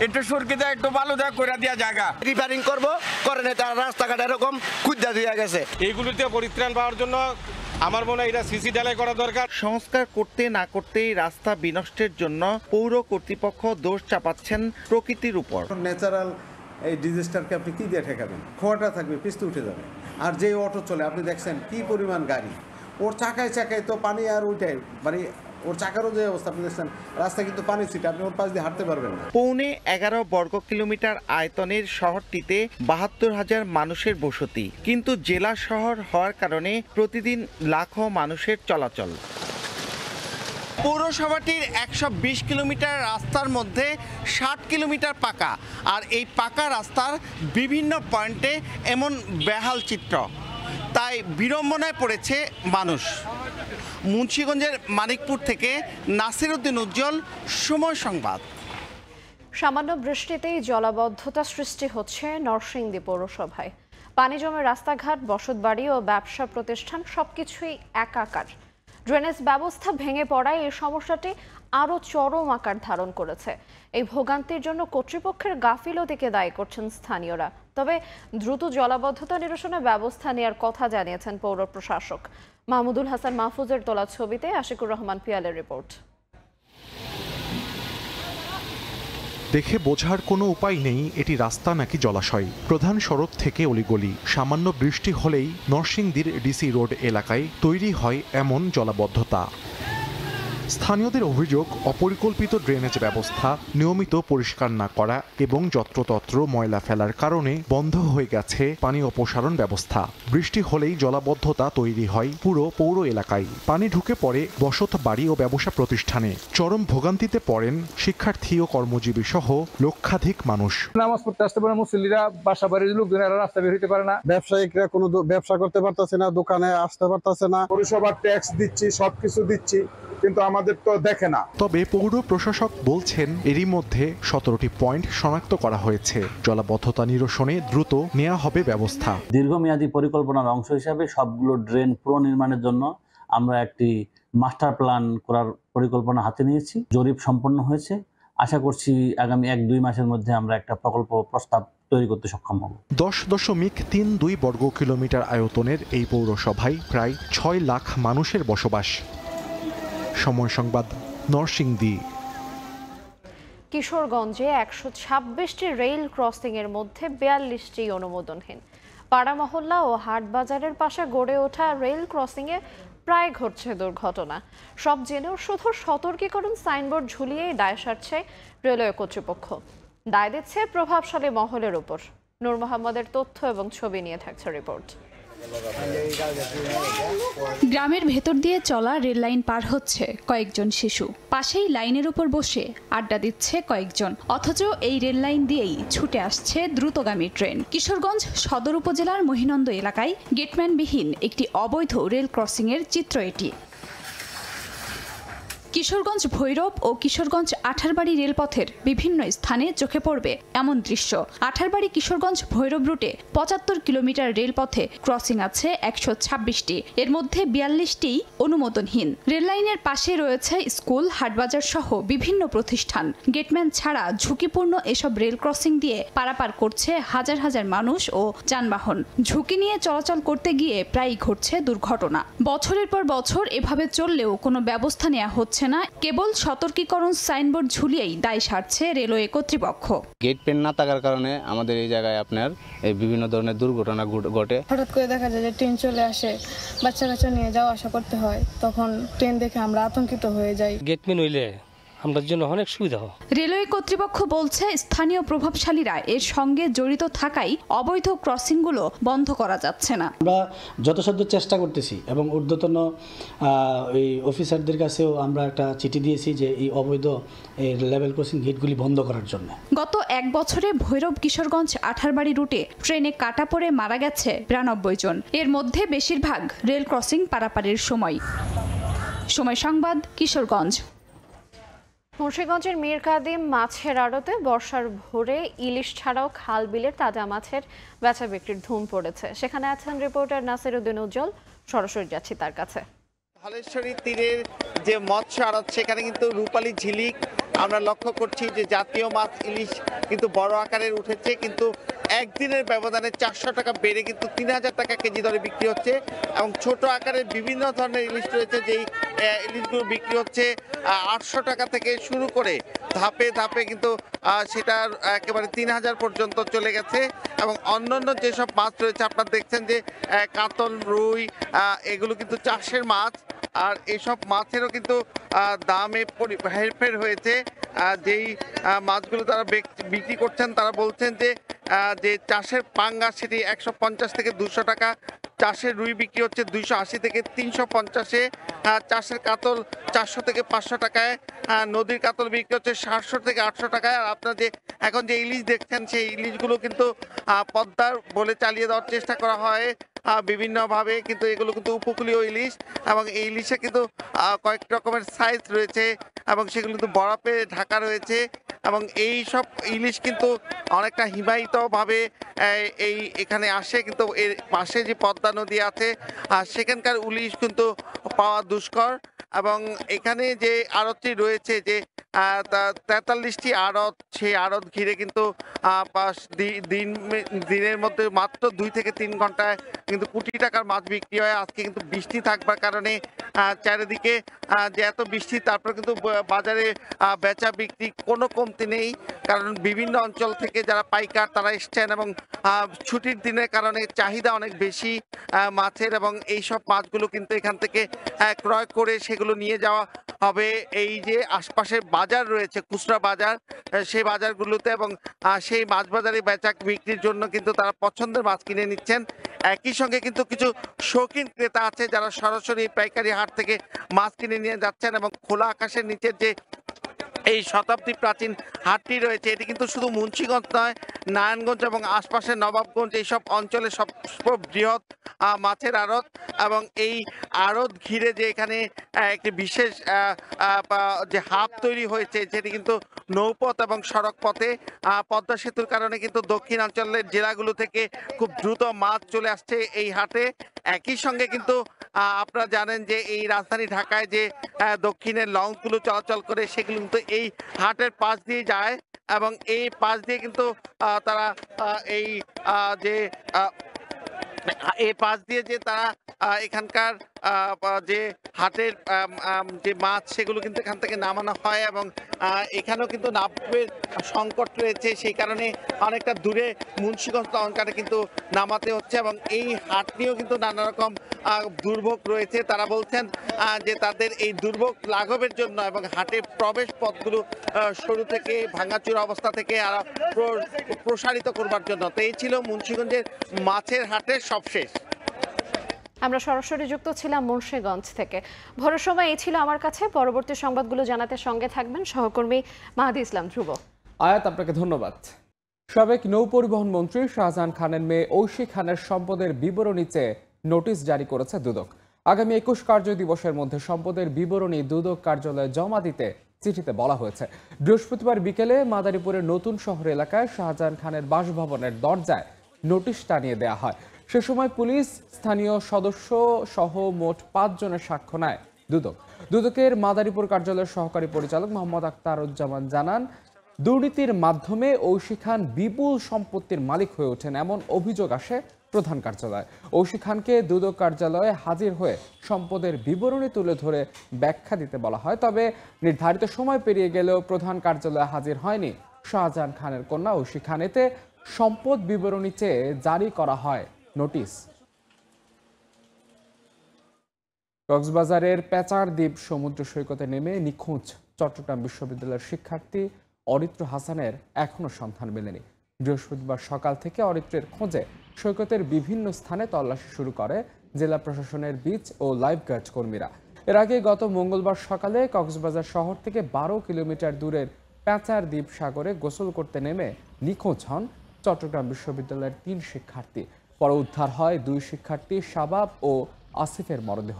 একটু সুরকি দেয়, একটু বালু দেয়, করে দেওয়া জায়গা রিপেয়ারিং করবো করে নেই, তার রাস্তাঘাট এরকম কুদ্দা দিয়ে গেছে। এইগুলিতে পরিত্রাণ পাওয়ার জন্য আমার মনে হয় এটা সিসি ঢালাই করা দরকার। সংস্কার করতে না করতেই রাস্তা বিনষ্টের জন্য পৌর কর্তৃপক্ষ দোষ চাপাচ্ছেন প্রকৃতির উপর। ন্যাচারাল এই ডিজাস্টারকে আপনি কি দিয়ে ঠেকাবেন? খোয়াটা থাকবে, পিছতে উঠে যাবে। আর যে অটো চলে, আপনি দেখছেন কি পরিমাণ গাড়ি, ওর চাকায় চাকায় তো পানি আর ওইটাই, মানে ওর চাকারও যে অবস্থা আপনি দেখছেন, রাস্তা কিন্তু পানি ছিটে, আপনি ওর পাশ দিয়ে হাঁটতে পারবেন না। পৌনে 11 বর্গ কিলোমিটার আয়তনের শহরটিতে 72,000 মানুষের বসতি, কিন্তু জেলা শহর হওয়ার কারণে প্রতিদিন লাখো মানুষের চলাচল। পৌরসভাটির 120 কিলোমিটার রাস্তার মধ্যে 60 কিলোমিটার পাকা, আর এই পাকা রাস্তার বিভিন্ন পয়েন্টে এমন বেহাল চিত্র, তাই বিড়ম্বনায় পড়েছে মানুষ। মুন্সিগঞ্জের মানিকপুর থেকে নাসিরউদ্দিন উজ্জ্বল, সময় সংবাদ। সামান্য বৃষ্টিতেই জলাবদ্ধতা সৃষ্টি হচ্ছে নরসিংদী পৌরসভায়। পানি জমে রাস্তাঘাট, বসতবাড়ি ও ব্যবসা প্রতিষ্ঠান সবকিছুই একাকার। ড্রেনেজ ব্যবস্থা ভেঙে পড়ায় এই সমস্যাটি আরও চরম আকার ধারণ করেছে। এই ভোগান্তির জন্য কর্তৃপক্ষের গাফিলতিকে দায়ী করছেন স্থানীয়রা। তবে দ্রুত জলাবদ্ধতা নিরসনে ব্যবস্থা নেওয়ার কথা জানিয়েছেন পৌর প্রশাসক। মাহমুদুল হাসান মাহফুজের তোলা ছবিতে আশিকুর রহমান পিয়ালের রিপোর্ট। দেখে বোঝার কোনো উপায় নেই এটি রাস্তা নাকি জলাশয়। প্রধান সড়ক থেকে অলিগলি, সামান্য বৃষ্টি হলেই নরসিংদীর ডিসি রোড এলাকায় তৈরি হয় এমন জলাবদ্ধতা। স্থানীয়দের অভিযোগ, অপরিকল্পিত ড্রেনেজ ব্যবস্থা, নিয়মিত পরিষ্কার না করা এবং যত্রতত্র ময়লা ফেলার কারণে বন্ধ হয়ে গেছে পানি অপসারণ ব্যবস্থা। বৃষ্টি হলেই জলাবদ্ধতা তৈরি হয় পুরো পৌর এলাকায়। পানি ঢুকে পড়ে বসত বাড়ি ও ব্যবসা প্রতিষ্ঠানে। চরম ভোগান্তিতে পড়েন শিক্ষার্থী ও কর্মজীবী সহ লক্ষাধিক মানুষ। নামাজ পড়তে আসতে পারে মুসল্লিরা, বাসা বাড়ির লোকজনেরা রাস্তা বের হইতে পারে না, ব্যবসায়িকরা কোনো ব্যবসা করতে পারতেছে না, দোকানে আসতে পারতেছে না। পৌরসভার ট্যাক্স দিচ্ছি, সবকিছু দিচ্ছি, কিন্তু আমাদের তো দেখে না। তবে পৌর প্রশাসক বলছেন এরই মধ্যে 17টি পয়েন্ট শনাক্ত করা হয়েছে। জলাবদ্ধতা নিরসনে দ্রুত নেওয়া হবে ব্যবস্থা। দীর্ঘমেয়াদী পরিকল্পনার অংশ হিসাবে সবগুলো ড্রেন পুনর্নির্মাণের জন্য আমরা একটি মাস্টার প্ল্যান করার পরিকল্পনা হাতে নিয়েছি। জরিপ সম্পন্ন হয়েছে। আশা করছি আগামী 1-2 মাসের মধ্যে আমরা একটা প্রকল্প প্রস্তাব তৈরি করতে সক্ষম হব। 10.32 বর্গ কিলোমিটার আয়তনের এই পৌরসভায় প্রায় 6 লাখ মানুষের বসবাস। সময় সংবাদ, নরসিংদী। কিশোরগঞ্জে 126টি রেল ক্রসিং এর মধ্যে 42টি অনুমোদনহীন। পাড়া মহল্লা ও হাটবাজারের পাশে গড়ে ওঠা রেল ক্রসিং এ প্রায় ঘটছে দুর্ঘটনা। সব জেনেও শুধু সতর্কীকরণ সাইনবোর্ড ঝুলিয়েই দায় সারছে রেলওয়ে কর্তৃপক্ষ। দায় দিচ্ছে প্রভাবশালী মহলের উপর। নূর মোহাম্মদের তথ্য এবং ছবি নিয়ে থাকছে রিপোর্ট। গ্রামের ভেতর দিয়ে চলা রেল লাইন পার হচ্ছে কয়েকজন শিশু। পাশেই লাইনের উপর বসে আড্ডা দিচ্ছে কয়েকজন, অথচ এই রেল লাইন দিয়েই ছুটে আসছে দ্রুতগামী ট্রেন। কিশোরগঞ্জ সদর উপজেলার মহিনন্দ এলাকায় গেটম্যানবিহীন একটি অবৈধ রেল ক্রসিং এর চিত্র এটি। কিশোরগঞ্জ ভৈরব ও কিশোরগঞ্জ আঠারবাড়ি রেলপথের বিভিন্ন স্থানে চোখে পড়বে এমন দৃশ্য। আঠারবাড়ি কিশোরগঞ্জ ভৈরব রুটে 75 কিলোমিটার রেলপথে ক্রসিং আছে 126টি, এর মধ্যে 42টি অনুমোদনহীন। রেল লাইনের পাশে রয়েছে স্কুল, হাটবাজার সহ বিভিন্ন প্রতিষ্ঠান। গেটম্যান ছাড়া ঝুঁকিপূর্ণ এসব রেল ক্রসিং দিয়ে পারাপার করছে হাজার হাজার মানুষ ও যানবাহন। ঝুঁকি নিয়ে চলাচল করতে গিয়ে প্রায়ই ঘটছে দুর্ঘটনা। বছরের পর বছর এভাবে চললেও কোনো ব্যবস্থা নেওয়া হচ্ছে না। কেবল সতর্কীকরণ সাইনবোর্ড ঝুলিয়েই দায় সারছে রেলওয়ে কর্তৃপক্ষ। গেট পেন না থাকার কারণে আমাদের এই জায়গায় আপনার বিভিন্ন ধরনের দুর্ঘটনা ঘটে। হঠাৎ করে দেখা যায় যে ট্রেন চলে আসে, বাচ্চা কাচ্চা নিয়ে যাওয়া আসা করতে হয়, তখন ট্রেন দেখে আমরা আতঙ্কিত হয়ে যাই। গেটম্যান হইলে আমাদের জন্য অনেক সুবিধা হয়। রেলওয়ে কর্তৃপক্ষ বলছে স্থানীয় প্রভাবশালীরা এর সঙ্গে জড়িত থাকায় অবৈধ ক্রসিংগুলো বন্ধ করা যাচ্ছে না। আমরা যথাসাধ্য চেষ্টা করতেছি এবং ঊর্ধ্বতন এই অফিসারদের কাছেও আমরা একটা চিঠি দিয়েছি যে এই অবৈধ লেভেল ক্রসিং গেটগুলি বন্ধ করার জন্য। গত 1 বছরে ভৈরব কিশোরগঞ্জ আঠারবাড়ি রুটে ট্রেনে কাটা পড়ে মারা গেছে 92 জন। এর মধ্যে বেশিরভাগ রেল ক্রসিং পারাপারের সময়। সময় সংবাদ, কিশোরগঞ্জ। মুন্সিগঞ্জের মীর কাদিম মাছের আড়তে বর্ষার ভোরে ইলিশ ছাড়াও খাল বিলের তাজা মাছের বেচা বিক্রির ধুম পড়েছে। সেখানে আছেন রিপোর্টার নাসিরউদ্দিন উজ্জ্বল। সরাসরি যাচ্ছি তার কাছে। ধলেশ্বরী তীরের যে মৎস্য আড়ত, সেখানে কিন্তু রূপালী ঝিলিক আমরা লক্ষ্য করছি যে জাতীয় মাছ ইলিশ কিন্তু বড় আকারের উঠেছে, কিন্তু একদিনের ব্যবধানে 400 টাকা বেড়ে কিন্তু 3000 টাকা কেজি দরে বিক্রি হচ্ছে। এবং ছোট আকারের বিভিন্ন ধরনের ইলিশ রয়েছে, যেই ইলিশগুলো বিক্রি হচ্ছে 800 টাকা থেকে শুরু করে ধাপে ধাপে কিন্তু সেটার একেবারে 3000 পর্যন্ত চলে গেছে। এবং অন্যান্য যেসব মাছ রয়েছে আপনারা দেখছেন যে কাতল, রুই, এগুলো কিন্তু চাষের মাছ। আর এসব মাছেরও কিন্তু দামে হেরফের হয়েছে। যেই মাছগুলো তারা বিক্রি করছেন তারা বলছেন যে চাষের পাঙ্গাস সেটি 150 থেকে 200 টাকা, চাষের রুই বিক্রি হচ্ছে 280 থেকে 350-এ, চাষের কাতল 400 থেকে 500 টাকায়, নদীর কাতল বিক্রি হচ্ছে 700 থেকে 800 টাকায়। আর আপনার যে এখন যে ইলিশ দেখছেন সেই ইলিশগুলো কিন্তু পদ্মার বলে চালিয়ে দেওয়ার চেষ্টা করা হয় বিভিন্নভাবে, কিন্তু এগুলো কিন্তু উপকূলীয় ইলিশ এবং এই ইলিশে কিন্তু কয়েক রকমের সাইজ রয়েছে এবং সেগুলো কিন্তু বরফে ঢাকা রয়েছে। এবং এই সব ইলিশ কিন্তু অনেকটা হিমায়িতভাবে এখানে আসে, কিন্তু এর পাশে যে পদ্মা নদী আছে সেখানকার ইলিশ কিন্তু পাওয়া দুষ্কর। এবং এখানে যে আড়তটি রয়েছে, যে 43টি আড়ত, সেই আড়ত ঘিরে কিন্তু দিনের মধ্যে মাত্র 2 থেকে 3 ঘন্টায় কিন্তু কোটি টাকার মাছ বিক্রি হয়। আজকে কিন্তু বৃষ্টি থাকবার কারণে চারিদিকে যে এত বৃষ্টি, তারপর কিন্তু বাজারে বেচা বিক্রি কোনো কমতি নেই, কারণ বিভিন্ন অঞ্চল থেকে যারা পাইকার তারা এসছেন এবং ছুটির দিনের কারণে চাহিদা অনেক বেশি মাছের। এবং এই সব মাছগুলো কিন্তু এখান থেকে ক্রয় করে সেগুলো নিয়ে যাওয়া হবে এই যে আশপাশের বাজার রয়েছে, খুচরা বাজার, সেই বাজারগুলোতে। এবং সেই মাছ বাজারে বেচা বিক্রির জন্য কিন্তু তারা পছন্দের মাছ কিনে নিচ্ছেন। একই সঙ্গে কিন্তু কিছু শৌখিন ক্রেতা আছে যারা সরাসরি পাইকারি হাট থেকে মাছ কিনে নিয়ে যাচ্ছেন এবং খোলা আকাশের নিচের যে এই শতাব্দী প্রাচীন হাটটি রয়েছে, এটি কিন্তু শুধু মুন্সিগঞ্জ নয়, নারায়ণগঞ্জ এবং আশপাশের নবাবগঞ্জ এইসব অঞ্চলে সব বৃহৎ মাছের আড়ত। এবং এই আড়ত ঘিরে যে এখানে একটি বিশেষ যে হাব তৈরি হয়েছে, যেটি কিন্তু নৌপথ এবং সড়ক পথে পদ্মা সেতুর কারণে কিন্তু দক্ষিণাঞ্চলের জেলাগুলো থেকে খুব দ্রুত মাছ চলে আসছে এই হাটে। একই সঙ্গে কিন্তু আপনারা জানেন যে এই রাজধানী ঢাকায় যে দক্ষিণের লঞ্চগুলো চলাচল করে, সেগুলো কিন্তু এই হাটের পাশ দিয়ে যায় এবং এই পাশ দিয়ে কিন্তু তারা এই যে এই পাশ দিয়ে যে তারা এখানকার যে হাটের যে মাছ সেগুলো কিন্তু এখান থেকে নামানো হয় এবং এখানেও কিন্তু নাবের সংকট রয়েছে, সেই কারণে অনেকটা দূরে মুন্সিগঞ্জ লঙ্কারে কিন্তু নামাতে হচ্ছে এবং এই হাট নিয়েও কিন্তু নানা রকম দুর্ভোগ রয়েছে। তারা বলছেন যে তাদের এই দুর্ভোগ লাঘবের জন্য এবং হাটের প্রবেশ পথগুলো শুরু থেকে ভাঙাচুরা অবস্থা থেকে আর প্রসারিত করবার জন্য। তো এই ছিল মুন্সিগঞ্জের মাছের হাটের সবশেষ। আমরা সরাসরি যুক্ত ছিলাম মুন্সিগঞ্জ থেকে। ভোরের সময় এই ছিল আমার কাছে। পরবর্তী সংবাদগুলো জানাতে সঙ্গে থাকবেন সহকর্মী মাহাদি ইসলাম ধ্রুব। আয়াত, আপনাকে ধন্যবাদ। সাবেক নৌ পরিবহন মন্ত্রী শাহজাহান খানের মেয়ে ঐশী খানের সম্পদের বিবরণী চেয়ে নোটিশ জারি করেছে দুদক। আগামী 21 কার্য দিবসের মধ্যে সম্পদের বিবরণী দুদক কার্যালয়ে জমা দিতে চিঠিতে বলা হয়েছে। বৃহস্পতিবার বিকেলে মাদারীপুরের নতুন শহর এলাকায় শাহজাহান খানের বাসভবনের দরজায় নোটিশ টানিয়ে দেওয়া হয়। সে সময় পুলিশ, স্থানীয় সদস্য সহ মোট 5 জনের সাক্ষ্য নেয় দুদক। দুদকের মাদারীপুর কার্যালয়ের সহকারী পরিচালক মোহাম্মদ আখতারুজ্জামান জানান, দুর্নীতির মাধ্যমে ঐশী খান বিপুল সম্পত্তির মালিক হয়ে ওঠেন এমন অভিযোগ আসে প্রধান কার্যালয়। ঐশী খানকে দুদক কার্যালয়ে হাজির হয়ে সম্পদের বিবরণী তুলে ধরে ব্যাখ্যা দিতে বলা হয়। তবে নির্ধারিত সময় পেরিয়ে গেলেও প্রধান কার্যালয়ে হাজির হয়নি শাহজাহান খানের কন্যা ঐশী খান। এতে সম্পদ বিবরণী চেয়ে জারি করা হয় নোটিশ। কক্সবাজারের পেচার দ্বীপ সমুদ্র সৈকতে নেমে নিখোঁজ চট্টগ্রাম বিশ্ববিদ্যালয়ের শিক্ষার্থী অরিত্র হাসানের এখনো সন্ধান মেলেনি। বৃহস্পতিবার সকাল থেকে অরিত্রের খোঁজে সৈকতের বিভিন্ন স্থানে তল্লাশি শুরু করে জেলা প্রশাসনের বিচ ও লাইফগার্ড কর্মীরা। এর আগে গত মঙ্গলবার সকালে কক্সবাজার শহর থেকে 12 কিলোমিটার দূরের পেচার দ্বীপ সাগরে গোসল করতে নেমে নিখোঁজ হন চট্টগ্রাম বিশ্ববিদ্যালয়ের 3 শিক্ষার্থী। পরে উদ্ধার হয় 2 শিক্ষার্থী শাবাব ও আসিফের মরদেহ।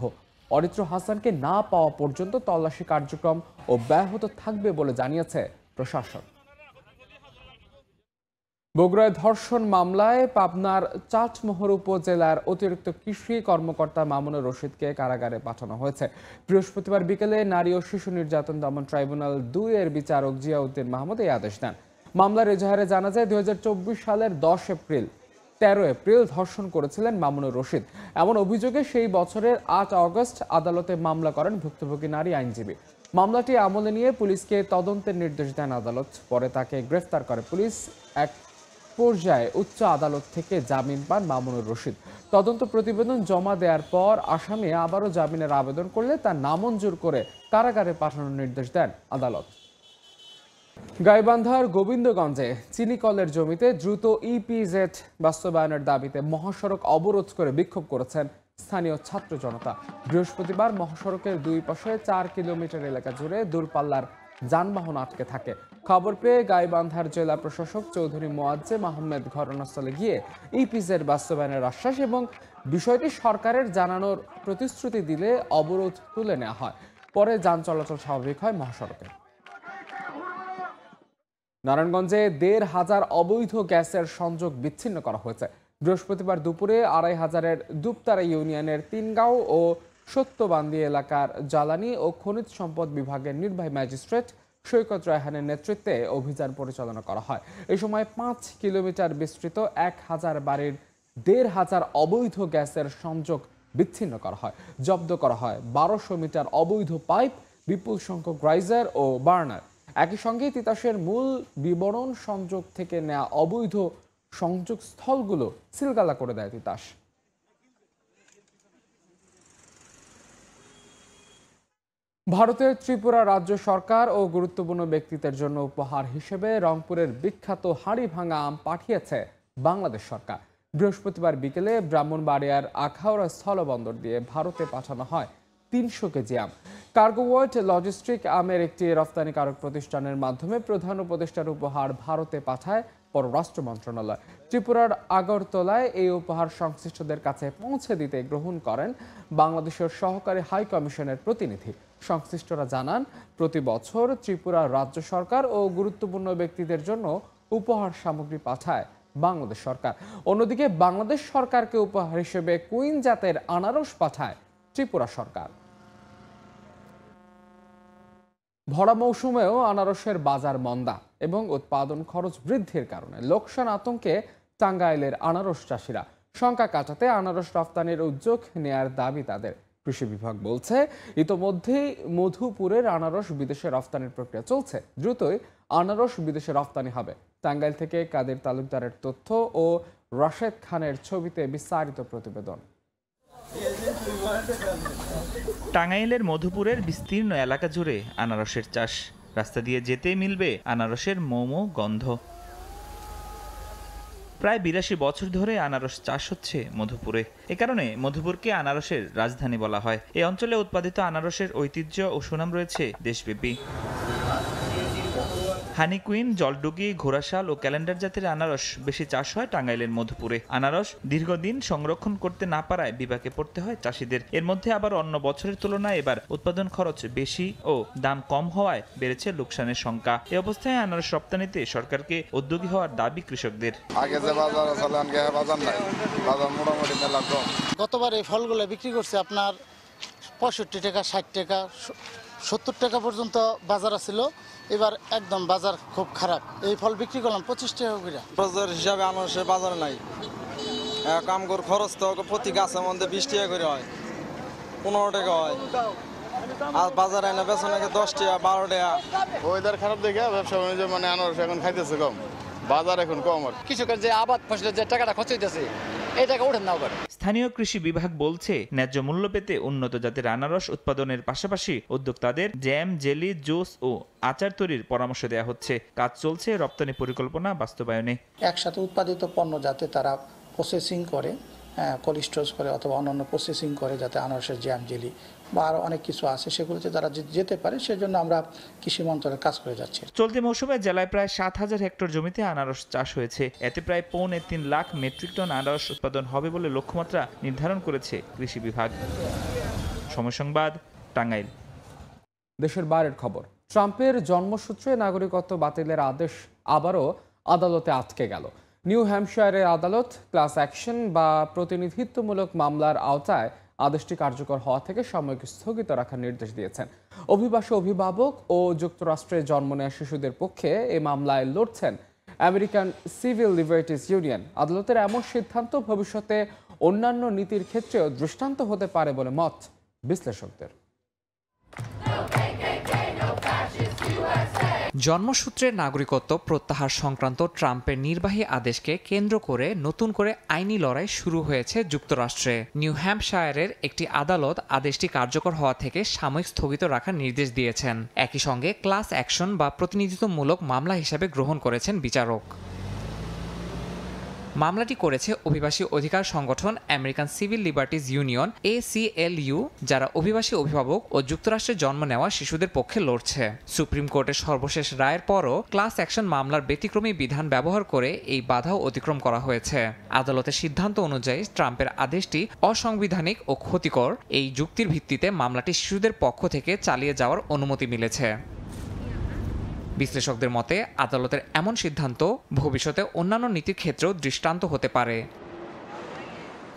অরিত্র হাসানকে না পাওয়া পর্যন্ত তল্লাশি কার্যক্রম অব্যাহত থাকবে বলে জানিয়েছে প্রশাসন। বগুড়ায় ধর্ষণ মামলায় পাবনার চাটমোহর উপজেলার অতিরিক্ত কৃষি কর্মকর্তা মামুনুর রশিদকে কারাগারে পাঠানো হয়েছে। বৃহস্পতিবার বিকেলে নারী ও শিশু নির্যাতন দমন ট্রাইব্যুনাল 2 এর বিচারক জিয়াউদ্দিন মাহমুদ এই আদেশ দেন। মামলার এজাহারে জানা যায় 2024 সালের 13 এপ্রিল ধর্ষণ করেছিলেন মামুনুর রশিদ। এমন অভিযোগে সেই বছরের 8 আগস্ট আদালতে মামলা করেন ভুক্তভোগী নারী আইনজীবী। মামলাটি আমলে নিয়ে পুলিশকে তদন্তের নির্দেশ দেন আদালত। পরে তাকে গ্রেফতার করে পুলিশ। এক পর্যায়ে উচ্চ আদালত থেকে জামিন পান মামুনুর রশিদ। তদন্ত প্রতিবেদন জমা দেওয়ার পর আসামি আবারও জামিনের আবেদন করলে তা নামঞ্জুর করে কারাগারে পাঠানোর নির্দেশ দেন আদালত। গাইবান্ধার গোবিন্দগঞ্জে চিনিকলের জমিতে দ্রুত ইপিজেড বাস্তবায়নের দাবিতে মহাসড়ক অবরোধ করে বিক্ষোভ করেছেন স্থানীয় ছাত্র জনতা। বৃহস্পতিবার মহাসড়কের 2 পাশে 4 কিলোমিটার এলাকা জুড়ে দূরপাল্লার যানবাহন আটকে থাকে। খবর পেয়ে গাইবান্ধার জেলা প্রশাসক চৌধুরী মোয়াজ্জেম আহমেদ ঘটনাস্থলে গিয়ে ইপিজেড বাস্তবায়নের আশ্বাস এবং বিষয়টি সরকারের জানানোর প্রতিশ্রুতি দিলে অবরোধ তুলে নেওয়া হয়। পরে যান চলাচল স্বাভাবিক হয় মহাসড়কে। নারায়ণগঞ্জে 1,500 অবৈধ গ্যাসের সংযোগ বিচ্ছিন্ন করা হয়েছে। বৃহস্পতিবার দুপুরে 2,500-এর দুপতারা ইউনিয়নের 3 গাঁও ও সত্যবান্দি এলাকার জ্বালানি ও খনিজ সম্পদ বিভাগের নির্বাহী ম্যাজিস্ট্রেট সৈকত রায়হানের নেতৃত্বে অভিযান পরিচালনা করা হয়। এই সময় 5 কিলোমিটার বিস্তৃত 1000 বাড়ির 1,500 অবৈধ গ্যাসের সংযোগ বিচ্ছিন্ন করা হয়। জব্দ করা হয় 1200 মিটার অবৈধ পাইপ, বিপুল সংখ্যক গ্রাইজার ও বার্নার। একই সঙ্গে তিতাসের মূল বিবরণ সংযোগ থেকে নেওয়া অবৈধ সংযোগ স্থলগুলো সিলগালা করে দেয় তিতাস। ভারতের ত্রিপুরা রাজ্য সরকার ও গুরুত্বপূর্ণ ব্যক্তিত্বের জন্য উপহার হিসেবে রংপুরের বিখ্যাত হাড়ি ভাঙা আম পাঠিয়েছে বাংলাদেশ সরকার। বৃহস্পতিবার বিকেলে ব্রাহ্মণবাড়িয়ার আখাউড়া স্থলবন্দর দিয়ে ভারতে পাঠানো হয় 300 কেজি আম। কার্গো ওয়ার্ল্ড লজিস্টিক আমের একটি রফতানিকারক প্রতিষ্ঠানের মাধ্যমে প্রধান উপদেষ্টার উপহার ভারতে পাঠায় পররাষ্ট্র মন্ত্রণালয়। ত্রিপুরার আগরতলায় এই উপহার সংশ্লিষ্টদের কাছে পৌঁছে দিতে গ্রহণ করেন বাংলাদেশের সহকারী হাই কমিশনের প্রতিনিধি। সংশ্লিষ্টরা জানান, প্রতি বছর ত্রিপুরা রাজ্য সরকার ও গুরুত্বপূর্ণ ব্যক্তিদের জন্য উপহার সামগ্রী পাঠায় বাংলাদেশ সরকার। অন্যদিকে বাংলাদেশ সরকারকে উপহার হিসেবে কুইন জাতের আনারস পাঠায় ত্রিপুরা সরকার। ভরা মৌসুমেও আনারসের বাজার মন্দা এবং উৎপাদন খরচ বৃদ্ধির কারণে লোকসান আতঙ্কে টাঙ্গাইলের আনারস চাষিরা। শঙ্কা কাটাতে আনারস রফতানির উদ্যোগ নেয়ার দাবি তাদের। কৃষি বিভাগ বলছে, ইতোমধ্যেই মধুপুরের আনারস বিদেশে রফতানির প্রক্রিয়া চলছে। দ্রুতই আনারস বিদেশে রফতানি হবে। টাঙ্গাইল থেকে কাদের তালুকদারের তথ্য ও রাশেদ খানের ছবিতে বিস্তারিত প্রতিবেদন। টাঙ্গাইলের মধুপুরের বিস্তীর্ণ এলাকা জুড়ে আনারসের চাষ। রাস্তা দিয়ে যেতেই মিলবে আনারসের মৌমো গন্ধ। প্রায় ৮২ বছর ধরে আনারস চাষ হচ্ছে মধুপুরে। এ কারণে মধুপুরকে আনারসের রাজধানী বলা হয়। এই অঞ্চলে উৎপাদিত আনারসের ঐতিহ্য ও সুনাম রয়েছে দেশব্যাপী। হানি কুইন, জলডুগি, ঘোড়াশাল ও ক্যালেন্ডার জাতের আনারস বেশি চাষ হয় টাঙ্গাইলের মধুপুরে। আনারস দীর্ঘদিন সংরক্ষণ করতে না পারায় বিপাকে পড়তে হয় চাষিদের। এর মধ্যে আবার অন্য বছরের তুলনায় এবার উৎপাদন খরচ বেশি ও দাম কম হওয়ায় বেড়েছে লোকসানের শঙ্কা। এই অবস্থায় আনারস রপ্তানিতে সরকারকে উদ্যোগী হওয়ার দাবি কৃষকদের। আগে যে বাজার আছে বাজার নাই, বাজার মোটামুটি মেলা কম। গতবার এই ফলগুলো বিক্রি করছে আপনার 65 টাকা, 60 টাকা, 70 টাকা পর্যন্ত বাজার ছিল। এবার একদম বাজার খুব খারাপ। এই ফল বিক্রি করলাম 25 টাকা করে। বাজার হিসাবে আনারসের বাজার নাই। কাম করে খরচ তো প্রতি গাছের মধ্যে 20 টাকা করে হয়, 15 টাকা হয়। আর বাজারে এনে বেচা নাকি 10 টাকা, 12 টাকা। ওয়েদার খারাপ দেখে ব্যবসা বাণিজ্য মানে আনারস এখন খাইতেছে কম, বাজার এখন কম। আর কৃষকের যে আবাদ ফসলের যে টাকাটা খরচ হইতেছে, এই টাকা ওঠেন না। স্থানীয় কৃষি বিভাগ বলছে, ন্যায্য মূল্য পেতে উন্নত জাতের আনারস উৎপাদনের পাশাপাশি উদ্যোক্তাদের জ্যাম, জেলি, জুস ও আচার তৈরির পরামর্শ দেওয়া হচ্ছে। কাজ চলছে রপ্তানি পরিকল্পনা বাস্তবায়নে। একসাথে উৎপাদিত পণ্য যাতে তারা প্রসেসিং করে, কোল্ড স্টোরেজ করে অথবা অন্যান্য প্রসেসিং করে, যাতে আনারসের জ্যাম, জেলি বা আরও অনেক কিছু আছে সেগুলোতে তারা যেতে পারে, সেজন্য আমরা কৃষি মন্ত্রণালয়ে কাজ করে যাচ্ছি। চলতি মৌসুমে জেলায় প্রায় ৭,০০০ হেক্টর জমিতে আনারস চাষ হয়েছে। এতে প্রায় ৩.৫ লাখ মেট্রিক টন আনারস উৎপাদন হবে বলে লক্ষ্যমাত্রা নির্ধারণ করেছে কৃষি বিভাগ। সময় সংবাদ, টাঙ্গাইল। দেশের বাইরের খবর। ট্রাম্পের জন্মসূত্রে নাগরিকত্ব বাতিলের আদেশ আবারও আদালতে আটকে গেল। নিউ হ্যাম্পশায়ারের আদালত ক্লাস অ্যাকশন বা প্রতিনিধিত্বমূলক মামলার আওতায় আদেশটি কার্যকর হওয়া থেকে সাময়িক স্থগিত রাখার নির্দেশ দিয়েছেন। অভিবাসী অভিভাবক ও যুক্তরাষ্ট্রে জন্ম নেওয়া শিশুদের পক্ষে এই মামলায় লড়ছেন আমেরিকান সিভিল লিবার্টিজ ইউনিয়ন। আদালতের এমন সিদ্ধান্ত ভবিষ্যতে অন্যান্য নীতির ক্ষেত্রেও দৃষ্টান্ত হতে পারে বলে মত বিশ্লেষকদের। জন্মসূত্রের নাগরিকত্ব প্রত্যাহার সংক্রান্ত ট্রাম্পের নির্বাহী আদেশকে কেন্দ্র করে নতুন করে আইনি লড়াই শুরু হয়েছে যুক্তরাষ্ট্রে। নিউ হ্যাম্পশায়ারের একটি আদালত আদেশটি কার্যকর হওয়া থেকে সাময়িক স্থগিত রাখার নির্দেশ দিয়েছেন। একই সঙ্গে ক্লাস অ্যাকশন বা প্রতিনিধিত্বমূলক মামলা হিসেবে গ্রহণ করেছেন বিচারক। মামলাটি করেছে অভিবাসী অধিকার সংগঠন American civil liberties union ACLU, যারা অভিবাসী অভিভাবক ও যুক্তরাষ্ট্রে জন্ম নেওয়া শিশুদের পক্ষে লড়ছে। সুপ্রিম কোর্টের সর্বশেষ রায়ের পরও ক্লাস অ্যাকশন মামলার ব্যতিক্রমী বিধান ব্যবহার করে এই বাধাও অতিক্রম করা হয়েছে। আদালতের সিদ্ধান্ত অনুযায়ী ট্রাম্পের আদেশটি অসাংবিধানিক ও ক্ষতিকর। এই যুক্তির ভিত্তিতে মামলাটি শিশুদের পক্ষ থেকে চালিয়ে যাওয়ার অনুমতি মিলেছে। বিশ্লেষকদের মতে আদালতের এমন সিদ্ধান্ত ভবিষ্যতে অন্যান্য নীতির ক্ষেত্রেও দৃষ্টান্ত হতে পারে।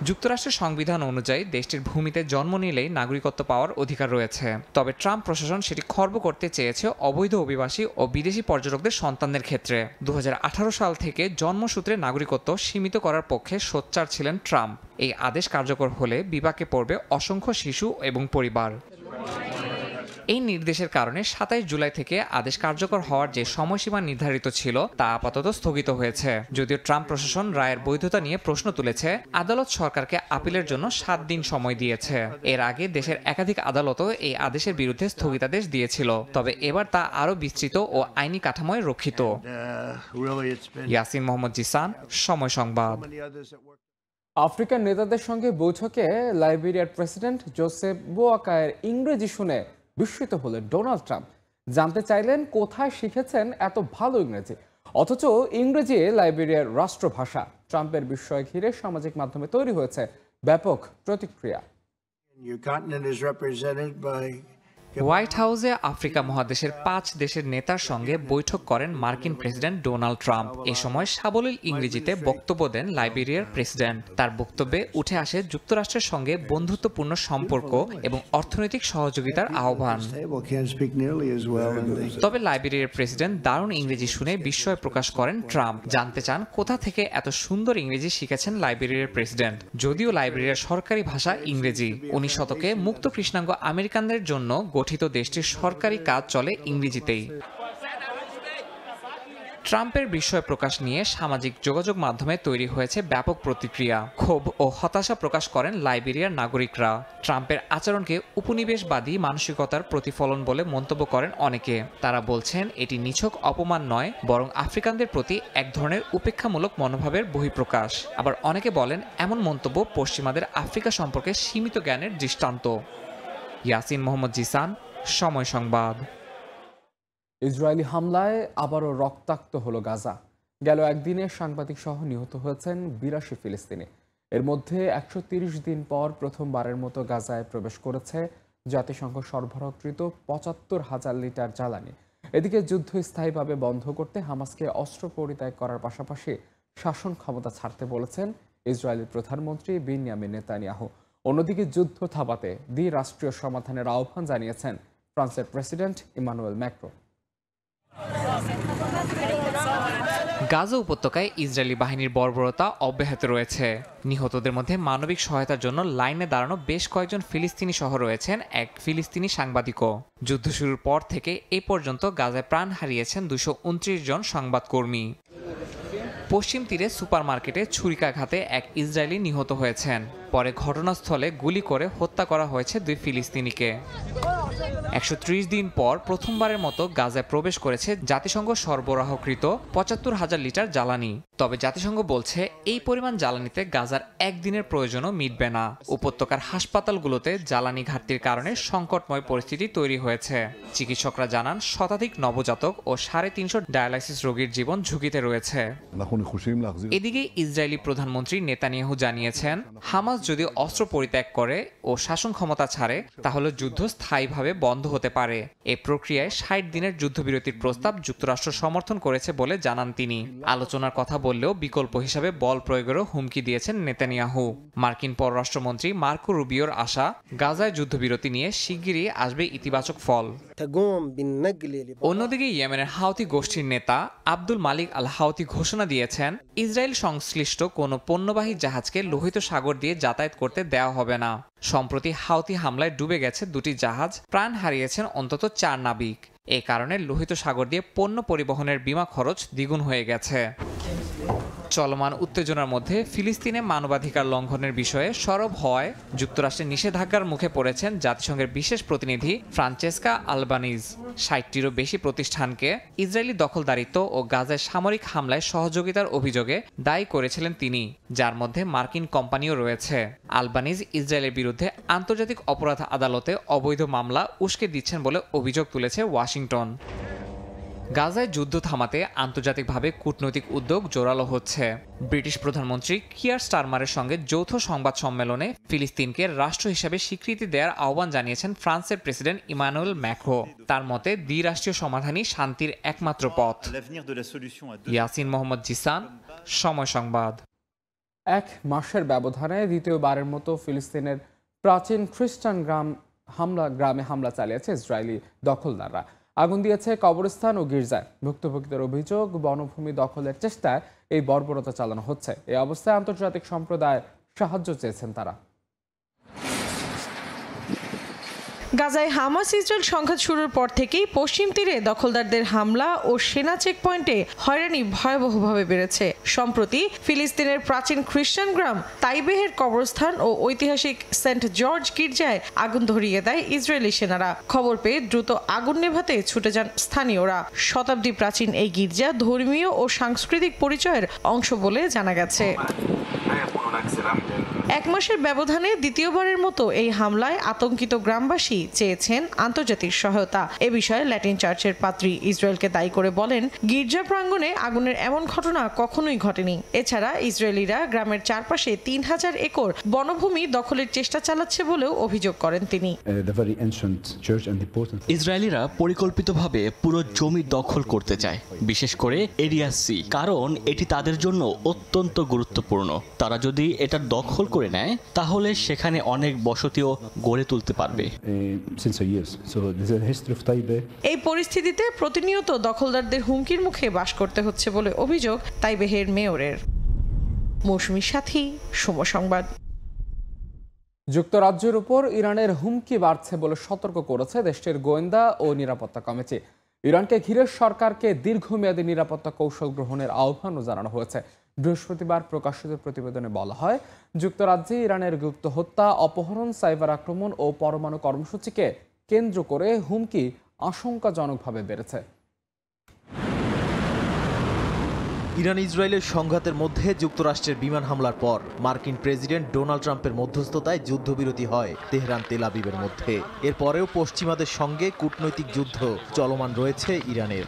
যুক্তরাষ্ট্রের সংবিধান অনুযায়ী দেশটির ভূমিতে জন্ম নিলেই নাগরিকত্ব পাওয়ার অধিকার রয়েছে। তবে ট্রাম্প প্রশাসন সেটি খর্ব করতে চেয়েছে অবৈধ অভিবাসী ও বিদেশি পর্যটকদের সন্তানদের ক্ষেত্রে। 2018 সাল থেকে জন্মসূত্রে নাগরিকত্ব সীমিত করার পক্ষে সোচ্চার ছিলেন ট্রাম্প। এই আদেশ কার্যকর হলে বিপাকে পড়বে অসংখ্য শিশু এবং পরিবার। এই নির্দেশের কারণে 27 জুলাই থেকে আদেশ কার্যকর হওয়ার যে সময়সীমা নির্ধারিত ছিল তা আপাতত স্থগিত হয়েছে। যদিও ট্রাম্প প্রশাসন রায়ের বৈধতা নিয়ে প্রশ্ন তুলেছে, আদালত সরকারকে আপিলের জন্য 7 দিন সময় দিয়েছে। এর আগে দেশের একাধিক আদালতও এই আদেশের বিরুদ্ধে স্থগিতাদেশ দিয়েছিল, তবে এবার তা আরও বিস্তৃত ও আইনি কাঠামোয় রক্ষিত। ইয়াসিন মোহাম্মদ জিসান, সময় সংবাদ। আফ্রিকান নেতাদের সঙ্গে বৈঠকে লাইবেরিয়ার প্রেসিডেন্ট জোসেফ বোয়াকায়ের ইংরেজি শুনে বিস্মিত হলেন ডোনাল্ড ট্রাম্প। জানতে চাইলেন কোথায় শিখেছেন এত ভালো ইংরেজি, অথচ ইংরেজি লাইবেরিয়ার রাষ্ট্রভাষা। ট্রাম্পের বিস্ময় ঘিরে সামাজিক মাধ্যমে তৈরি হয়েছে ব্যাপক প্রতিক্রিয়া। হোয়াইট হাউসে আফ্রিকা মহাদেশের 5 দেশের নেতার সঙ্গে বৈঠক করেন মার্কিন প্রেসিডেন্ট ডোনাল্ড ট্রাম্প। এ সময় সাবলীল ইংরেজিতে বক্তব্য দেন লাইবেরিয়ার প্রেসিডেন্ট। তার বক্তব্যে উঠে আসে যুক্তরাষ্ট্রের সঙ্গে বন্ধুত্বপূর্ণ সম্পর্ক এবং অর্থনৈতিক সহযোগিতার আহ্বান। তবে লাইবেরিয়ার প্রেসিডেন্ট দারুণ ইংরেজি শুনে বিস্ময় প্রকাশ করেন ট্রাম্প। জানতে চান কোথা থেকে এত সুন্দর ইংরেজি শিখেছেন লাইবেরিয়ার প্রেসিডেন্ট। যদিও লাইবেরিয়ার সরকারি ভাষা ইংরেজি, 19 শতকে মুক্ত কৃষ্ণাঙ্গ আমেরিকানদের জন্য গঠিত দেশটির সরকারি কাজ চলে ইংরেজিতেই। ট্রাম্পের বিস্ময় প্রকাশ নিয়ে সামাজিক যোগাযোগ মাধ্যমে তৈরি হয়েছে ব্যাপক প্রতিক্রিয়া। ক্ষোভ ও হতাশা প্রকাশ করেন লাইবেরিয়ার নাগরিকরা। ট্রাম্পের আচরণকে উপনিবেশবাদী মানসিকতার প্রতিফলন বলে মন্তব্য করেন অনেকে। তারা বলছেন এটি নিছক অপমান নয়, বরং আফ্রিকানদের প্রতি এক ধরনের উপেক্ষামূলক মনোভাবের বহিঃপ্রকাশ। আবার অনেকে বলেন এমন মন্তব্য পশ্চিমাদের আফ্রিকা সম্পর্কে সীমিত জ্ঞানের দৃষ্টান্ত। ইয়াসিন মোহাম্মদ জিসান, সময় সংবাদ। ইসরায়েলি হামলায় আবারও রক্তাক্ত হলো গাজা। গেল একদিনে সাংবাদিক সহ নিহত হয়েছেন 82 ফিলিস্তিনি। এর মধ্যে 130 দিন পর প্রথমবারের মতো গাজায় প্রবেশ করেছে জাতিসংঘ সরবরাহকৃত 75,000 লিটার জ্বালানি। এদিকে যুদ্ধ স্থায়ীভাবে বন্ধ করতে হামাসকে অস্ত্র পরিত্যাগ করার পাশাপাশি শাসন ক্ষমতা ছাড়তে বলেছেন ইসরায়েলি প্রধানমন্ত্রী বেনিয়ামিন নেতানিয়াহু। অন্যদিকে যুদ্ধ থামাতে দ্বিরাষ্ট্রীয় সমাধানের আহ্বান জানিয়েছেন ফ্রান্সের প্রেসিডেন্ট ইমানুয়েল ম্যাক্রো। গাজা উপত্যকায় ইসরায়েলি বাহিনীর বর্বরতা অব্যাহত রয়েছে। নিহতদের মধ্যে মানবিক সহায়তার জন্য লাইনে দাঁড়ানো বেশ কয়েকজন ফিলিস্তিনি সহ রয়েছেন এক ফিলিস্তিনি সাংবাদিকও। যুদ্ধ শুরুর পর থেকে এ পর্যন্ত গাজায় প্রাণ হারিয়েছেন 229 জন সংবাদকর্মী। পশ্চিম তীরে সুপারমার্কেটে ছুরিকাঘাতে এক ইসরায়েলি নিহত হয়েছেন। পরে ঘটনাস্থলে গুলি করে হত্যা করা হয়েছে 2 ফিলিস্তিনিকে। 130 দিন পর প্রথমবারের মতো গাজায় প্রবেশ করেছে জাতিসংঘ সরবরাহকৃত 75,000 লিটার জ্বালানি। তবে জাতিসংঘ বলছে এই পরিমাণ জ্বালানিতে গাজার একদিনের প্রয়োজনও মিটবে না। উপত্যকার হাসপাতালগুলোতে জ্বালানি ঘাটতির কারণে সংকটময় পরিস্থিতি তৈরি হয়েছে। চিকিৎসকরা জানান শতাধিক নবজাতক ও 350 ডায়ালাইসিস রোগীর জীবন ঝুঁকিতে রয়েছে। এদিকে ইসরায়েলি প্রধানমন্ত্রী নেতানিয়াহু জানিয়েছেন হামাস যদি অস্ত্র পরিত্যাগ করে ও শাসন ক্ষমতা ছাড়ে তাহলে যুদ্ধ স্থায়ীভাবে বন্ধ হতে পারে। এই প্রক্রিয়ায় 60 দিনের যুদ্ধবিরতির প্রস্তাব যুক্তরাষ্ট্র সমর্থন করেছে বলে জানান তিনি। আলোচনার কথা বললেও বিকল্প হিসাবে বল প্রয়োগেরও হুমকি দিয়েছেন নেতানিয়াহু। মার্কিন পররাষ্ট্রমন্ত্রী মার্কো রুবিওর আশা গাজায় যুদ্ধবিরতি নিয়ে শিগগিরই আসবে ইতিবাচক ফল। অন্যদিকে ইয়েমেনের হাউথি গোষ্ঠীর নেতা আব্দুল মালিক আল হাউথি ঘোষণা দিয়েছেন ইসরায়েল সংশ্লিষ্ট কোনো পণ্যবাহী জাহাজকে লোহিত সাগর দিয়ে যাতায়াত করতে দেওয়া হবে না। সম্প্রতি হাউথি হামলায় ডুবে গেছে 2টি জাহাজ, প্রাণ হারিয়েছেন অন্তত 4 নাবিক। এ কারণে লোহিত সাগর দিয়ে পণ্য পরিবহনের বিমা খরচ দ্বিগুণ হয়ে গেছে। চলমান উত্তেজনার মধ্যে ফিলিস্তিনে মানবাধিকার লঙ্ঘনের বিষয়ে সরব হওয়ায় যুক্তরাষ্ট্রের নিষেধাজ্ঞার মুখে পড়েছেন জাতিসংঘের বিশেষ প্রতিনিধি ফ্রান্সেস্কা আলবানিজ। 60টিরও বেশি প্রতিষ্ঠানকে ইসরায়েলি দখলদারিত্ব ও গাজায় সামরিক হামলায় সহযোগিতার অভিযোগে দায়ী করেছিলেন তিনি, যার মধ্যে মার্কিন কোম্পানিও রয়েছে। আলবানিজ ইসরায়েলের বিরুদ্ধে আন্তর্জাতিক অপরাধ আদালতে অবৈধ মামলা উস্কে দিচ্ছেন বলে অভিযোগ তুলেছে ওয়াশিংটন। গাজায় যুদ্ধ থামাতে আন্তর্জাতিকভাবে কূটনৈতিক উদ্যোগ জোরালো হচ্ছে। ব্রিটিশ প্রধানমন্ত্রী কিয়ার স্টারমারের সঙ্গে যৌথ সংবাদ সম্মেলনে ফিলিস্তিনকে রাষ্ট্র হিসেবে স্বীকৃতি দেওয়ার আহ্বান জানিয়েছেন ফ্রান্সের প্রেসিডেন্ট ইমানুয়েল ম্যাক্রো। তার মতে দ্বিরাষ্ট্রীয় সমাধানই শান্তির একমাত্র পথ। ইয়াসিন মোহাম্মদ জিসান, সময় সংবাদ। 1 মাসের ব্যবধানে দ্বিতীয়বারের মতো ফিলিস্তিনের প্রাচীন খ্রিস্টান গ্রামে হামলা চালিয়েছে ইসরায়েলি দখলদাররা। আগুন দিয়েছে কবরস্থান ও গির্জায়। ভুক্তভোগীদের অভিযোগ বনভূমি দখলের চেষ্টায় এই বর্বরতা চালানো হচ্ছে। এই অবস্থায় আন্তর্জাতিক সম্প্রদায় সাহায্য চেয়েছেন তারা। গাজায় হামাস ইসরায়েল সংঘাত শুরুর পর থেকেই পশ্চিম তীরে দখলদারদের হামলা ও সেনা চেকপয়েন্টে হয়রানি ভয়াবহভাবে বেড়েছে। সম্প্রতি ফিলিস্তিনের প্রাচীন খ্রিস্টান গ্রাম তাইবেহের কবরস্থান ও ঐতিহাসিক সেন্ট জর্জ গির্জায় আগুন ধরিয়ে দেয় ইসরায়েলি সেনারা। খবর পেয়ে দ্রুত আগুন নেভাতে ছুটে যান স্থানীয়রা। শতাব্দী প্রাচীন এই গির্জা ধর্মীয় ও সাংস্কৃতিক পরিচয়ের অংশ বলে জানা গেছে। এক মাসের ব্যবধানে দ্বিতীয়বারের মতো এই হামলায় আতঙ্কিত গ্রামবাসী চেয়েছেন আন্তর্জাতিক সহায়তা। এ বিষয়ে ল্যাটিন চার্চের পাদ্রী ইসরায়েলকে দায়ী করে বলেন, গির্জা প্রাঙ্গণে আগুনের এমন ঘটনা কখনোই ঘটেনি। এছাড়া ইসরায়েলিরা গ্রামের চারপাশে 3000 একর বনভূমি দখলের চেষ্টা চালাচ্ছে বলেও অভিযোগ করেন তিনি। ইসরায়েলিরা পরিকল্পিতভাবে পুরো জমি দখল করতে চায়, বিশেষ করে এরিয়া সি, কারণ এটি তাদের জন্য অত্যন্ত গুরুত্বপূর্ণ। তারা যদি এটা দখল করে নেয় তাহলে সেখানে অনেক বসতিও গড়ে তুলতে পারবে। এই পরিস্থিতিতে প্রতিনিয়ত দখলদারদের হুমকির মুখে বাস করতে হচ্ছে বলে অভিযোগ তাইবেহের মেয়রের। মৌসুমীর সাথী, সময় সংবাদ। যুক্তরাজ্যের উপর ইরানের হুমকি বাড়ছে বলে সতর্ক করেছে দেশটির গোয়েন্দা ও নিরাপত্তা কমিটি। ইরানকে ঘিরে সরকারকে দীর্ঘমেয়াদী নিরাপত্তা কৌশল গ্রহণের আহ্বানও জানানো হয়েছে। বৃহস্পতিবার প্রকাশিত প্রতিবেদনে বলা হয়, যুক্তরাজ্যে ইরানের গুপ্ত হত্যা, অপহরণ, সাইবার আক্রমণ ও পরমাণু কর্মসূচিকে কেন্দ্র করে হুমকি আশঙ্কাজনকভাবে বেড়েছে। ইরান ইসরায়েলের সংঘাতের মধ্যে যুক্তরাষ্ট্রের বিমান হামলার পর মার্কিন প্রেসিডেন্ট ডোনাল্ড ট্রাম্পের মধ্যস্থতায় যুদ্ধবিরতি হয় তেহরান তেল আবিবের মধ্যে। এরপরেও পশ্চিমাদের সঙ্গে কূটনৈতিক যুদ্ধ চলমান রয়েছে ইরানের।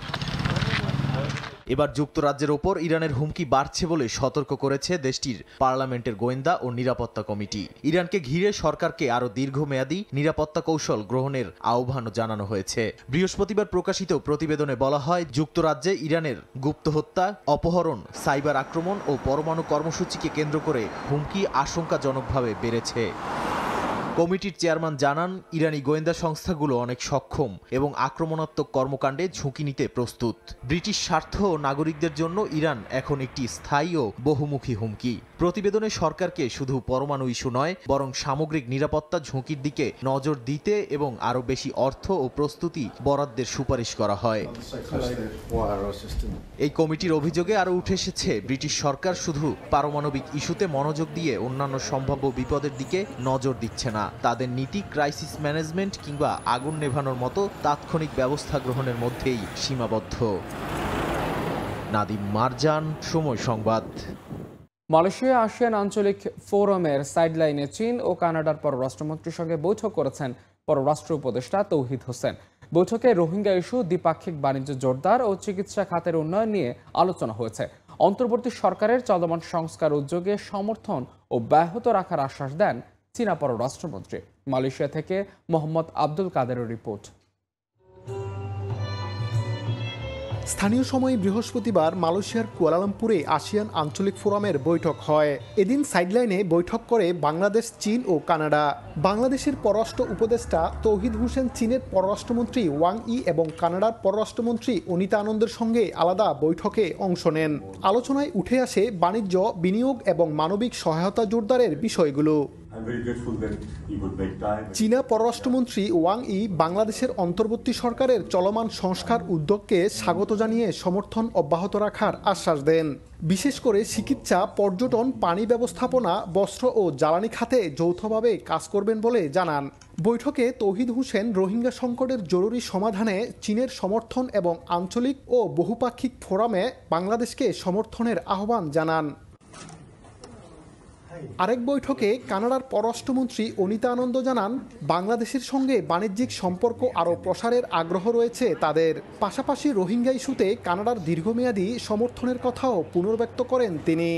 এবার যুক্তরাজ্যের ওপর ইরানের হুমকি বাড়ছে বলে সতর্ক করেছে দেশটির পার্লামেন্টের গোয়েন্দা ও নিরাপত্তা কমিটি। ইরানকে ঘিরে সরকারকে আরও দীর্ঘমেয়াদী নিরাপত্তা কৌশল গ্রহণের আহ্বানও জানানো হয়েছে। বৃহস্পতিবার প্রকাশিত প্রতিবেদনে বলা হয়, যুক্তরাজ্যে ইরানের গুপ্ত হত্যা, অপহরণ, সাইবার আক্রমণ ও পরমাণু কর্মসূচিকে কেন্দ্র করে হুমকি আশঙ্কাজনকভাবে বেড়েছে। কমিটির চেয়ারম্যান জানান, ইরানি গোয়েন্দা সংস্থাগুলো অনেক সক্ষম এবং আক্রমণাত্মক কর্মকাণ্ডে ঝুঁকি নিতে প্রস্তুত। ব্রিটিশ স্বার্থ ও নাগরিকদের জন্য ইরান এখন একটি স্থায়ী ও বহুমুখী হুমকি। প্রতিবেদনে সরকারকে শুধু পরমাণু ইস্যু নয়, বরং সামগ্রিক নিরাপত্তা ঝুঁকির দিকে নজর দিতে এবং আরও বেশি অর্থ ও প্রস্তুতি বরাদ্দের সুপারিশ করা হয়। এই কমিটির অভিযোগে আরও উঠে এসেছে, ব্রিটিশ সরকার শুধু পারমাণবিক ইস্যুতে মনোযোগ দিয়ে অন্যান্য সম্ভাব্য বিপদের দিকে নজর দিচ্ছে না। তাদের নীতি ক্রাইসিস ম্যানেজমেন্ট কিংবা আগুন নেভানোর মতো তাৎক্ষণিক ব্যবস্থা গ্রহণের মধ্যেই সীমাবদ্ধ। নাদিম মারজান, সময় সংবাদ। মালয়েশিয়া আসিয়ান আঞ্চলিক ফোরামের সাইডলাইনে চীন ও কানাডার পররাষ্ট্রমন্ত্রীর সঙ্গে বৈঠক করেছেন পররাষ্ট্র উপদেষ্টা তৌহিদ হোসেন। বৈঠকে রোহিঙ্গা ইস্যু, দ্বিপাক্ষিক বাণিজ্য জোরদার ও চিকিৎসা খাতের উন্নয়ন নিয়ে আলোচনা হয়েছে। অন্তর্বর্তী সরকারের চলমান সংস্কার উদ্যোগে সমর্থন ও ব্যাহত রাখার আশ্বাস দেন চীনা পররাষ্ট্রমন্ত্রী। মালয়েশিয়া থেকে মোহাম্মদ আব্দুল কাদেরের রিপোর্ট। স্থানীয় সময় বৃহস্পতিবার মালয়েশিয়ার কুয়ালালামপুরে আসিয়ান আঞ্চলিক ফোরামের বৈঠক হয়। এদিন সাইডলাইনে বৈঠক করে বাংলাদেশ, চীন ও কানাডা। বাংলাদেশের পররাষ্ট্র উপদেষ্টা তৌহিদ হোসেন চীনের পররাষ্ট্রমন্ত্রী ওয়াং ই এবং কানাডার পররাষ্ট্রমন্ত্রী অনিতা আনন্দের সঙ্গে আলাদা বৈঠকে অংশ নেন। আলোচনায় উঠে আসে বাণিজ্য, বিনিয়োগ এবং মানবিক সহায়তা জোরদারের বিষয়গুলো। চীনা পররাষ্ট্রমন্ত্রী ওয়াং ই বাংলাদেশের অন্তর্বর্তী সরকারের চলমান সংস্কার উদ্যোগকে স্বাগত জানিয়ে সমর্থন অব্যাহত রাখার আশ্বাস দেন। বিশেষ করে চিকিৎসা, পর্যটন, পানি ব্যবস্থাপনা, বস্ত্র ও জ্বালানি খাতে যৌথভাবে কাজ করবেন বলে জানান। বৈঠকে তৌহিদ হোসেন রোহিঙ্গা সংকটের জরুরি সমাধানে চীনের সমর্থন এবং আঞ্চলিক ও বহুপাক্ষিক ফোরামে বাংলাদেশকে সমর্থনের আহ্বান জানান। আরেক বৈঠকে কানাডার পররাষ্ট্রমন্ত্রী অনিতা আনন্দ জানান, বাংলাদেশের সঙ্গে বাণিজ্যিক সম্পর্ক আরও প্রসারের আগ্রহ রয়েছে তাদের। পাশাপাশি রোহিঙ্গা ইস্যুতে কানাডার দীর্ঘমেয়াদী সমর্থনের কথাও পুনর্ব্যক্ত করেন তিনি।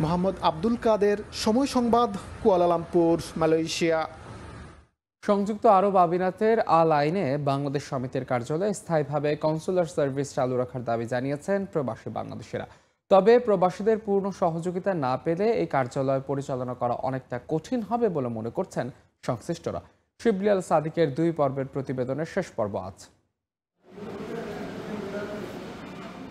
মোহাম্মদ আব্দুল কাদের, সময় সংবাদ, কুয়ালালামপুর, মালয়েশিয়া। সংযুক্ত আরব আমিরাতের আল আইনে বাংলাদেশ সমিতির কার্যালয়ে স্থায়ীভাবে কনসুলার সার্ভিস চালু রাখার দাবি জানিয়েছেন প্রবাসী বাংলাদেশিরা। তবে প্রবাসীদের পূর্ণ সহযোগিতা না পেলে এই কার্যালয় পরিচালনা করা অনেকটা কঠিন হবে বলে মনে করছেন সংশ্লিষ্টরা। শিবলি আল সাদিকের 2 পর্বের প্রতিবেদনের শেষ পর্ব আজ।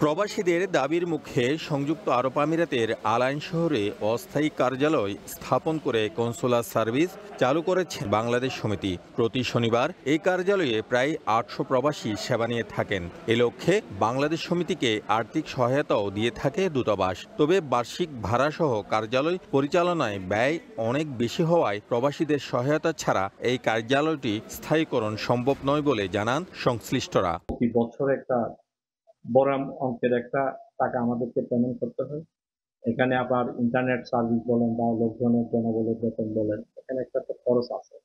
প্রবাসীদের দাবির মুখে সংযুক্ত আরব আমিরাতের আল আইন শহরে অস্থায়ী কার্যালয় স্থাপন করে কনসুলার সার্ভিস চালু করেছে বাংলাদেশ সমিতি। প্রতি শনিবার এই কার্যালয়ে প্রায় 800 প্রবাসী সেবা নিয়ে থাকেন। এ লক্ষ্যে বাংলাদেশ সমিতিকে আর্থিক সহায়তাও দিয়ে থাকে দূতাবাস। তবে বার্ষিক ভাড়াসহ কার্যালয় পরিচালনায় ব্যয় অনেক বেশি হওয়ায় প্রবাসীদের সহায়তা ছাড়া এই কার্যালয়টি স্থায়ীকরণ সম্ভব নয় বলে জানান সংশ্লিষ্টরা। প্রতি বছর একটা বড় অঙ্কের একটা টাকা আমাদেরকে পেমেন্ট করতে হয়। এখানে আবার ইন্টারনেট সার্ভিস বলেন বা লোকজনের জনবলের বেতন বলেন, এখানে একটা তো খরচ আছে।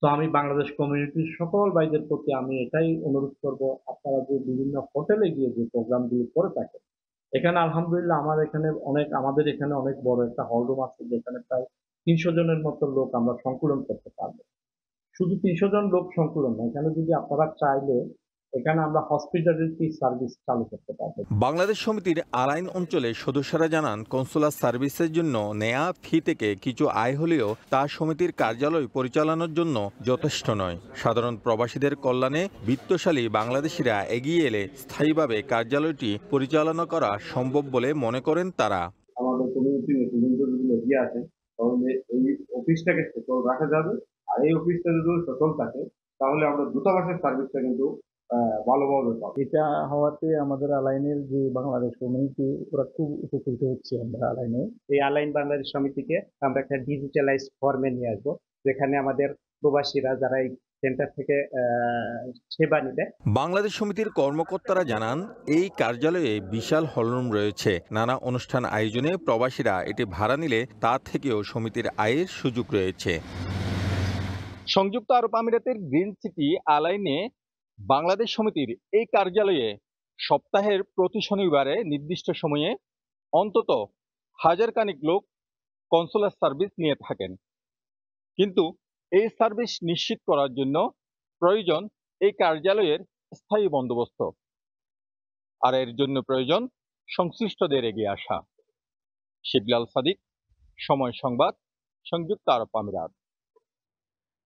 তো আমি বাংলাদেশ কমিউনিটির সকল ভাইদের প্রতি আমি এটাই অনুরোধ করব, আপনারা যে বিভিন্ন হোটেলে গিয়ে যে প্রোগ্রামগুলো করে থাকেন, এখানে আলহামদুলিল্লাহ আমাদের এখানে অনেক বড় একটা হলরুম আছে, যেখানে প্রায় 300 জনের মতো লোক আমরা সংকুলন করতে পারবো। শুধু 300 জন লোক সংকুলন না, এখানে যদি আপনারা চাইলে এখানে আমরা হসপিটালিটি সার্ভিস চালু করতে পারবো। বাংলাদেশ সমিতির আলাইন অঞ্চলে সদস্যরা জানান, কনসুলার সার্ভিসের জন্য নেয়া ফি থেকে কিছু আয় হলেও তা সমিতির কার্যালয় পরিচালনার জন্য যথেষ্ট নয়। সাধারণ প্রবাসীদের কল্যাণে বিত্তশালী বাংলাদেশিরা এগিয়ে এলে স্থায়ীভাবে কার্যালয়টি পরিচালনা করা সম্ভব বলে মনে করেন তারা। আমাদের কমিউনিটি যদি এগিয়ে আসে তাহলে এই অফিসটাকে সচল রাখা যাবে, আর এই অফিসটা যদি সচল থাকে তাহলে আমরা দূতাবাসের সার্ভিসটা কিন্তু ভালোভাবে পাবো। এটা হওয়াতে আমাদের আলাইনের যে বাংলাদেশ কমিউনিটি ওরা খুব উপকৃত হচ্ছে। আমরা আলাইনে এই আলাইন বাংলাদেশ সমিতিকে আমরা একটা ডিজিটালাইজ ফর্মে নিয়ে আসবো, যেখানে আমাদের প্রবাসীরা যারা এই সেন্টার থেকে সেবা নিবে। বাংলাদেশ সমিতির কর্মকর্তারা জানান, এই কার্যালয়ে বিশাল হলরুম রয়েছে। নানা অনুষ্ঠান আয়োজনে প্রবাসীরা এটি ভাড়া নিলে তা থেকেও সমিতির আয়ের সুযোগ রয়েছে। সংযুক্ত আরব আমিরাতের গ্রিন সিটি আলাইনে বাংলাদেশ সমিতির এই কার্যালয়ে সপ্তাহের প্রতি শনিবারে নির্দিষ্ট সময়ে অন্তত 1000 খানিক লোক কনসুলার সার্ভিস নিয়ে থাকেন। কিন্তু এই সার্ভিস নিশ্চিত করার জন্য প্রয়োজন এই কার্যালয়ের স্থায়ী বন্দোবস্ত, আর এর জন্য প্রয়োজন সংশ্লিষ্টদের এগিয়ে আসা। শিবলি আল সাদিক, সময় সংবাদ, সংযুক্ত আরব আমিরাত।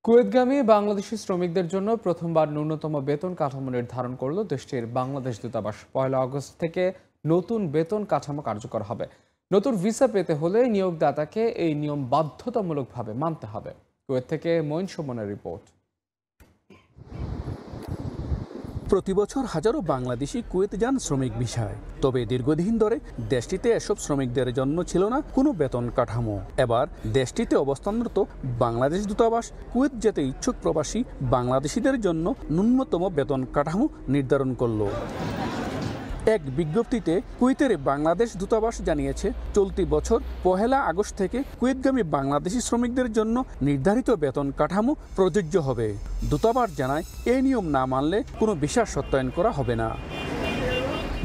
কুয়েতগামী বাংলাদেশি শ্রমিকদের জন্য প্রথমবার ন্যূনতম বেতন কাঠামো নির্ধারণ করল দেশটির বাংলাদেশ দূতাবাস। 1 আগস্ট থেকে নতুন বেতন কাঠামো কার্যকর হবে। নতুন ভিসা পেতে হলে নিয়োগদাতাকে এই নিয়ম বাধ্যতামূলকভাবে মানতে হবে। কুয়েত থেকে মঈন সুমনের রিপোর্ট। প্রতি বছর হাজারো বাংলাদেশি কুয়েত যান শ্রমিক ভিসায়, তবে দীর্ঘদিন ধরে দেশটিতে এসব শ্রমিকদের জন্য ছিল না কোনো বেতন কাঠামো। এবার দেশটিতে অবস্থানরত বাংলাদেশ দূতাবাস কুয়েত যেতে ইচ্ছুক প্রবাসী বাংলাদেশিদের জন্য ন্যূনতম বেতন কাঠামো নির্ধারণ করল। এক বিজ্ঞপ্তিতে কুয়েতের বাংলাদেশ দূতাবাস জানিয়েছে, চলতি বছর 1 আগস্ট থেকে কুয়েতগামী বাংলাদেশি শ্রমিকদের জন্য নির্ধারিত বেতন কাঠামো প্রযোজ্য হবে। দূতাবাস জানায়, এই নিয়ম না মানলে কোনো ভিসা সত্যায়ন করা হবে না।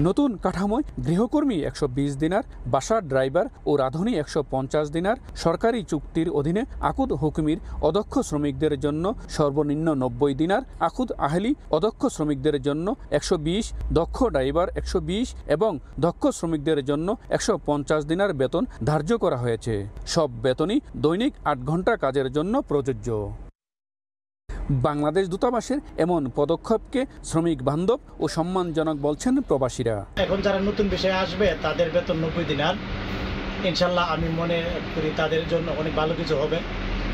নতুন কাঠামোয় গৃহকর্মী 120 দিনার, বাসার ড্রাইভার ও রাঁধুনি 150 দিনার, সরকারি চুক্তির অধীনে আকুদ হুকুমির অদক্ষ শ্রমিকদের জন্য সর্বনিম্ন 90 দিনার, আকুদ আহলি অদক্ষ শ্রমিকদের জন্য 120, দক্ষ ড্রাইভার 120 এবং দক্ষ শ্রমিকদের জন্য 150 দিনার বেতন ধার্য করা হয়েছে। সব বেতনই দৈনিক 8 ঘন্টা কাজের জন্য প্রযোজ্য। বাংলাদেশ দূতাবাসের এমন পদক্ষেপকে শ্রমিক বান্ধব ও সম্মানজনক বলছেন প্রবাসীরা। এখন যারা নতুন বিষয়ে আসবে তাদের বেতন 90 দিনার, ইনশাল্লাহ আমি মনে করি তাদের জন্য অনেক ভালো কিছু হবে।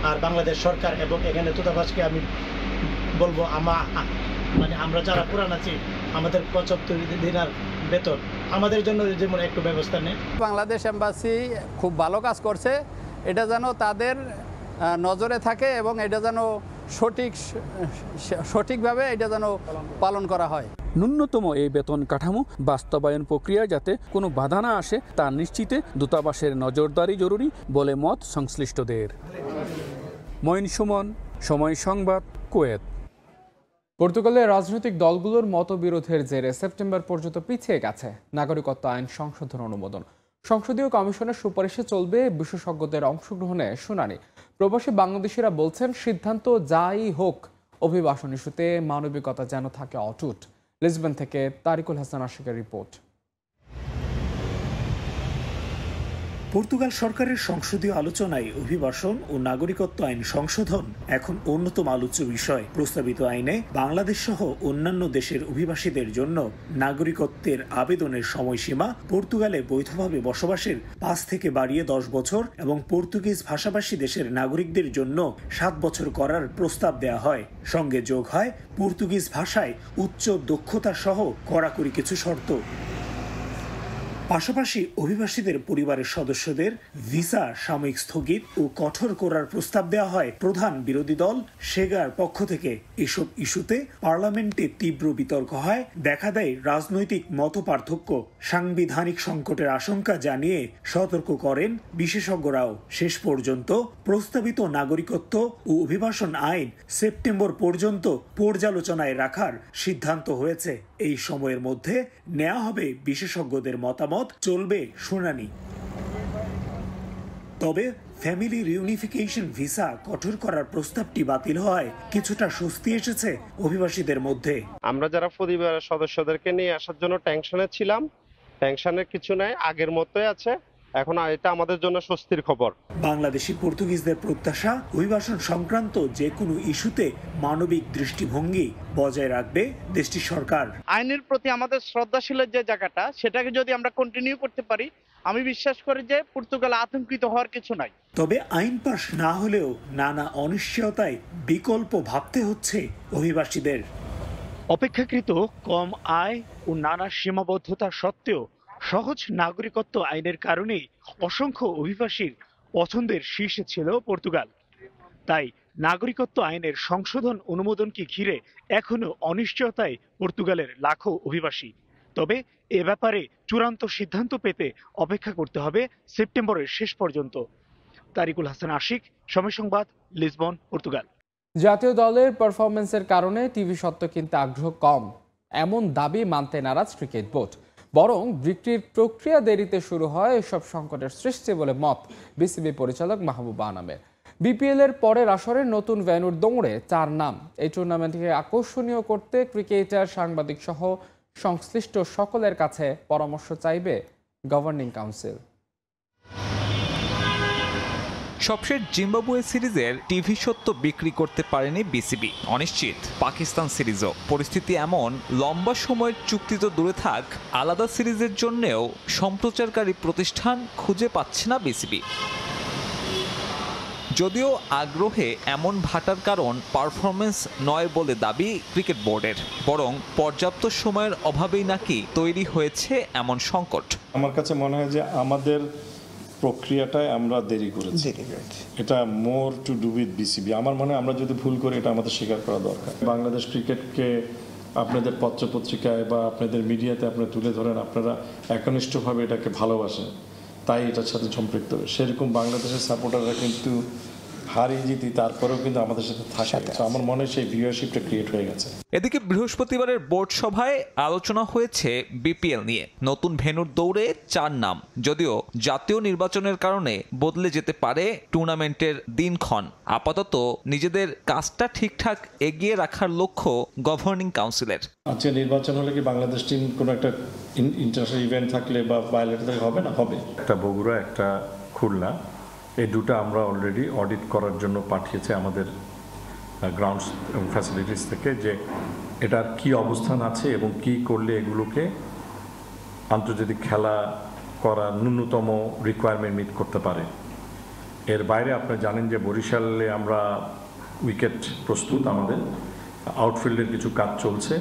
আর বাংলাদেশ সরকার এবং এখানে দূতাবাসকে আমি বলবো, আমরা যারা পুরান আছি আমাদের 75 দিনার বেতন আমাদের জন্য যেমন একটু ব্যবস্থা নেই। বাংলাদেশ এম্বাসি খুব ভালো কাজ করছে, এটা যেন তাদের নজরে থাকে এবং এটা যেন সঠিকভাবে এটা যেন পালন করা হয়। ন্যূনতম এই বেতন কাঠামো বাস্তবায়ন প্রক্রিয়া যাতে কোনো বাধা না আসে তা নিশ্চিতে দূতাবাসের নজরদারি জরুরি বলে মত সংশ্লিষ্টদের। মঈন সুমন, সময় সংবাদ, কুয়েত। পর্তুগালের রাজনৈতিক দলগুলোর মতবিরোধের জেরে সেপ্টেম্বর পর্যন্ত পিছিয়ে গেছে নাগরিকত্ব আইন সংশোধন অনুমোদন। সংসদীয় কমিশনের সুপারিশে চলবে বিশেষজ্ঞদের অংশগ্রহণে শুনানি। প্রবাসী বাংলাদেশিরা বলছেন, সিদ্ধান্ত যাই হোক অভিবাসন ইস্যুতে মানবিকতা যেন থাকে অটুট। লিসবন থেকে তারিকুল হাসান আশিকের রিপোর্ট। পর্তুগাল সরকারের সংসদীয় আলোচনায় অভিবাসন ও নাগরিকত্ব আইন সংশোধন এখন অন্যতম আলোচ্য বিষয়। প্রস্তাবিত আইনে বাংলাদেশ সহ অন্যান্য দেশের অভিবাসীদের জন্য নাগরিকত্বের আবেদনের সময়সীমা পর্তুগালে বৈধভাবে বসবাসের 5 থেকে বাড়িয়ে 10 বছর এবং পর্তুগিজ ভাষাভাষী দেশের নাগরিকদের জন্য 7 বছর করার প্রস্তাব দেয়া হয়। সঙ্গে যোগ হয় পর্তুগিজ ভাষায় উচ্চ দক্ষতা সহ কড়াকড়ি কিছু শর্ত। পাশাপাশি অভিবাসীদের পরিবারের সদস্যদের ভিসা সাময়িক স্থগিত ও কঠোর করার প্রস্তাব দেওয়া হয় প্রধান বিরোধী দল সেগার পক্ষ থেকে। এসব ইস্যুতে পার্লামেন্টে তীব্র বিতর্ক হয়, দেখা দেয় রাজনৈতিক মতপার্থক্য। সাংবিধানিক সংকটের আশঙ্কা জানিয়ে সতর্ক করেন বিশেষজ্ঞরাও। শেষ পর্যন্ত প্রস্তাবিত নাগরিকত্ব ও অভিবাসন আইন সেপ্টেম্বর পর্যন্ত পর্যালোচনায় রাখার সিদ্ধান্ত হয়েছে। এই সময়ের মধ্যে নেওয়া হবে বিশেষজ্ঞদের মতামত, চলবে শুনানি। তবে ফ্যামিলি রিউনিফিকেশন ভিসা কঠোর করার প্রস্তাবটি বাতিল হয় কিছুটা স্বস্তি এসেছে অভিবাসীদের মধ্যে। আমরা যারা পরিবারের সদস্যদেরকে নিয়ে আসার জন্য টেনশনে ছিলাম, টেনশনের কিছু নাই, আগের মতোই আছে। এখন এটা আমাদের জন্য স্বস্তির খবর। বাংলাদেশি পর্তুগিজদের প্রত্যাশা অভিবাসন সংক্রান্ত যে কোনো ইস্যুতে মানবিক দৃষ্টিভঙ্গি বজায় রাখবে দেশটির সরকার। আইনের প্রতি আমাদের শ্রদ্ধাশীলের যে জায়গাটা, সেটাকে যদি আমরা কন্টিনিউ করতে পারি, আমি বিশ্বাস করি যে পর্তুগাল আতঙ্কিত হওয়ার কিছু নাই। তবে আইন পাশ না হলেও নানা অনিশ্চয়তায় বিকল্প ভাবতে হচ্ছে অভিবাসীদের। অপেক্ষাকৃত কম আয় ও নানা সীমাবদ্ধতা সত্ত্বেও সহজ নাগরিকত্ব আইনের কারণেই অসংখ্য অভিবাসীর পছন্দের শীর্ষে ছিল পর্তুগাল। তাই নাগরিকত্ব আইনের সংশোধন অনুমোদনকে ঘিরে এখনো অনিশ্চয়তায় পর্তুগালের লাখো অভিবাসী। তবে এ ব্যাপারে চূড়ান্ত সিদ্ধান্ত পেতে অপেক্ষা করতে হবে সেপ্টেম্বরের শেষ পর্যন্ত। তারিকুল হাসান আশিক, সময় সংবাদ, লিসবন, পর্তুগাল। জাতীয় দলের পারফরমেন্সের কারণে টিভি সত্ত্ব কিনতে আগ্রহ কম, এমন দাবি মানতে নারাজ ক্রিকেট বোর্ড। বরং বিক্রির প্রক্রিয়া দেরিতে শুরু হয় এসব সংকটের সৃষ্টি বলে মত বিসিবি পরিচালক মাহবুবা আনামের। বিপিএল এর পরের আসরের নতুন ভেন্যুর দৌড়ে 4 নাম। এই টুর্নামেন্টকে আকর্ষণীয় করতে ক্রিকেটার, সাংবাদিক সহ সংশ্লিষ্ট সকলের কাছে পরামর্শ চাইবে গভর্নিং কাউন্সিল। সবশেষ জিম্বাবুয়ে সিরিজের টিভি সত্ত্ব বিক্রি করতে পারেনি বিসিবি। অনিশ্চিত পাকিস্তান সিরিজও পরিস্থিতি এমন, লম্বা সময়ের চুক্তি তো দূরে থাক, আলাদা সিরিজের জন্যেও সম্প্রচারকারী প্রতিষ্ঠান খুঁজে পাচ্ছে না বিসিবি। যদিও আগ্রহে এমন ভাটার কারণ পারফরমেন্স নয় বলে দাবি ক্রিকেট বোর্ডের, বরং পর্যাপ্ত সময়ের অভাবেই নাকি তৈরি হয়েছে এমন সংকট। আমার কাছে মনে হয় যে আমাদের প্রক্রিয়াটায় আমরা দেরি করেছি, এটা more to do with BCB. আমার মনে হয় আমরা যদি ভুল করি এটা আমাদের স্বীকার করা দরকার। বাংলাদেশ ক্রিকেটকে আপনাদের পত্রপত্রিকায় বা আপনাদের মিডিয়াতে আপনারা তুলে ধরেন, আপনারা একনিষ্ঠভাবে এটাকে ভালোবাসেন, তাই এটার সাথে সম্পৃক্ত। সেরকম বাংলাদেশের সাপোর্টাররা কিন্তু হারিয়ে জিতি তারপরেও কিন্তু আমাদের সাথে থাকে। আমার মনে হয় সেই ভিউয়ারশিপটা ক্রিয়েট হয়ে গেছে। এদিকে বৃহস্পতিবারের বোর্ড সভায় আলোচনা হয়েছে বিপিএল নিয়ে। নতুন ভেন্যুর দৌড়ে 4 নাম, যদিও জাতীয় নির্বাচনের কারণে বদলে যেতে পারে টুর্নামেন্টের দিনক্ষণ। আপাতত নিজেদের কাজটা ঠিকঠাক এগিয়ে রাখার লক্ষ্য গভর্নিং কাউন্সিলের। আজকে নির্বাচন হলে কি বাংলাদেশ টিম কোনো একটা ইন্টারন্যাশনাল ইভেন্ট থাকলে বা বাইলেটার হবে না? হবে। একটা বগুড়া, একটা খুলনা, এই দুটো আমরা অলরেডি অডিট করার জন্য পাঠিয়েছে আমাদের গ্রাউন্ডস এবং ফ্যাসিলিটিস থেকে, যে এটার কি অবস্থান আছে এবং কি করলে এগুলোকে আন্তর্জাতিক খেলা করার ন্যূনতম রিকোয়ারমেন্ট মিট করতে পারে। এর বাইরে আপনি জানেন যে বরিশালে আমরা উইকেট প্রস্তুত, আমাদের আউটফিল্ডের কিছু কাজ চলছে।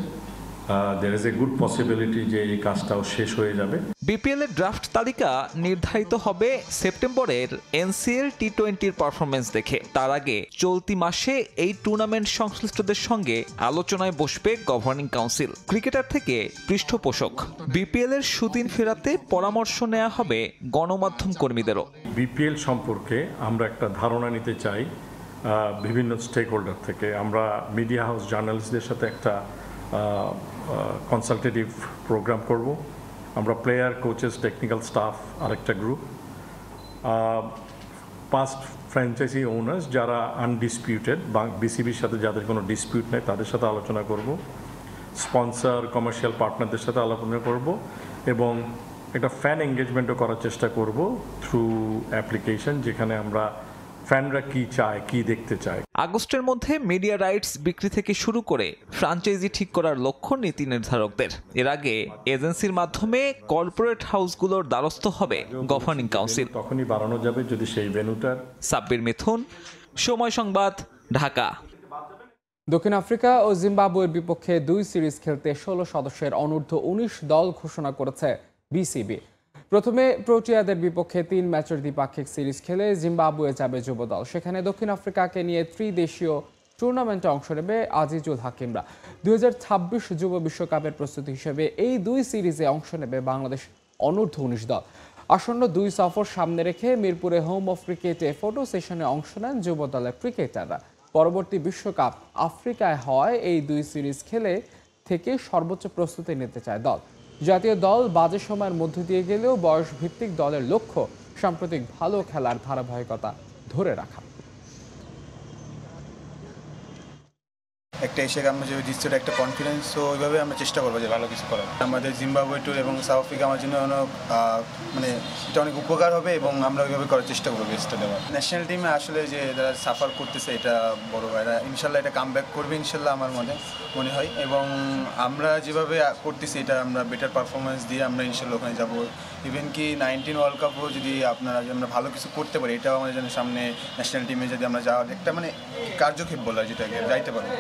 there is a good possibility যে এই কাজটাও শেষ হয়ে যাবে। বিপিএল এর ড্রাফট তালিকা নির্ধারিত হবে সেপ্টেম্বরের এনসিএল টি20-র পারফরমেন্স দেখে। তার আগে চলতি মাসে এই টুর্নামেন্ট সংশ্লিষ্টদের সঙ্গে আলোচনায় বসবে গভর্নিং কাউন্সিল। ক্রিকেটার থেকে পৃষ্ঠপোষক, বিপিএল এর সুদিন ফেরাতে পরামর্শ নেওয়া হবে গণমাধ্যম কর্মীদেরও। বিপিএল সম্পর্কে আমরা একটা ধারণা নিতে চাই বিভিন্ন স্টেক হোল্ডার থেকে। আমরা মিডিয়া হাউস জার্নালিস্টদের সাথে একটা কনসালটেটিভ প্রোগ্রাম করব। আমরা প্লেয়ার, কোচেস, টেকনিক্যাল স্টাফ আরেকটা গ্রুপ, পাস্ট ফ্র্যাঞ্চাইজি ওনার্স যারা আনডিসপিউটেড বা বিসিবির সাথে যাদের কোনো ডিসপিউট নেই তাদের সাথে আলোচনা করব, স্পন্সর, কমার্শিয়াল পার্টনারদের সাথে আলোচনা করব এবং একটা ফ্যান এঙ্গেজমেন্টও করার চেষ্টা করব থ্রু অ্যাপ্লিকেশন, যেখানে আমরা ফ্যানরা কি চায়, কি দেখতে চায়। আগস্টের মধ্যে মিডিয়া রাইটস বিক্রি থেকে শুরু করে ফ্র্যাঞ্চাইজি ঠিক করার লক্ষ্য নীতি নির্ধারকদের। এর আগে এজেন্সির মাধ্যমে কর্পোরেট হাউসগুলোর দ্বারস্থ হবে গভর্নিং কাউন্সিল। তখনই বাড়ানো যাবে যদি সেই ভেন্যুটার। সাব্বির মিথুন, সময় সংবাদ, ঢাকা। দক্ষিণ আফ্রিকা ও জিম্বাবুয়ের বিপক্ষে 2 সিরিজ খেলতে 16 সদস্যের অনূর্ধ্ব-19 দল ঘোষণা করেছে বিসিবি। প্রথমে প্রোটিয়াদের বিপক্ষে ৩ ম্যাচের দ্বিপাক্ষিক সিরিজ খেলে জিম্বাবুয়ে যাবে যুব দল। সেখানে দক্ষিণ আফ্রিকাকে নিয়ে ত্রিদেশীয় টুর্নামেন্টে অংশ নেবে আজিজুল হাকিমরা। 2026 যুব বিশ্বকাপের প্রস্তুতি হিসেবে এই 2 সিরিজে অংশ নেবে বাংলাদেশ অনূর্ধ্ব-19 দল। আসন্ন 2 সফর সামনে রেখে মিরপুরে হোম অফ ক্রিকেটে ফটো সেশনে অংশ নেন যুব দলের ক্রিকেটাররা। পরবর্তী বিশ্বকাপ আফ্রিকায় হওয়ায় এই 2 সিরিজ খেলে থেকে সর্বোচ্চ প্রস্তুতি নিতে চায় দল। জাতীয় দল বাজে সময়ের মধ্য দিয়ে গেলেও বয়স ভিত্তিক দলের লক্ষ্য সাম্প্রতিক ভালো খেলার ধারাবাহিকতা ধরে রাখা। একটা এশিয়া কাপ ম্যাচে জিতছে একটা কনফিডেন্স, তো ওইভাবে আমরা চেষ্টা করবো যে ভালো কিছু করার। আমাদের জিম্বাবুয়ে ট্যুর এবং সাউথ আফ্রিকা আমার জন্য মানে এটা অনেক উপকার হবে এবং আমরা ওইভাবে করার চেষ্টা করবো বেস্টটা দেওয়ার। ন্যাশনাল টিমে আসলে যে যারা সাফার করতেছে এটা বড় এরা ইনশাল্লাহ এটা কাম ব্যাক করবে ইনশাল্লাহ আমার মনে হয়, এবং আমরা যেভাবে করতেছি এটা আমরা বেটার পারফরমেন্স দিয়ে আমরা ইনশাল্লাহ ওখানে যাবো। ইভেন কি 19 ওয়ার্ল্ড কাপও যদি আমরা ভালো কিছু করতে পারি, এটাও আমাদের জন্য সামনে ন্যাশনাল টিমে যদি আমরা যাওয়ার একটা মানে কার্যক্ষেপ বলা যেটাকে যাইতে পারবো।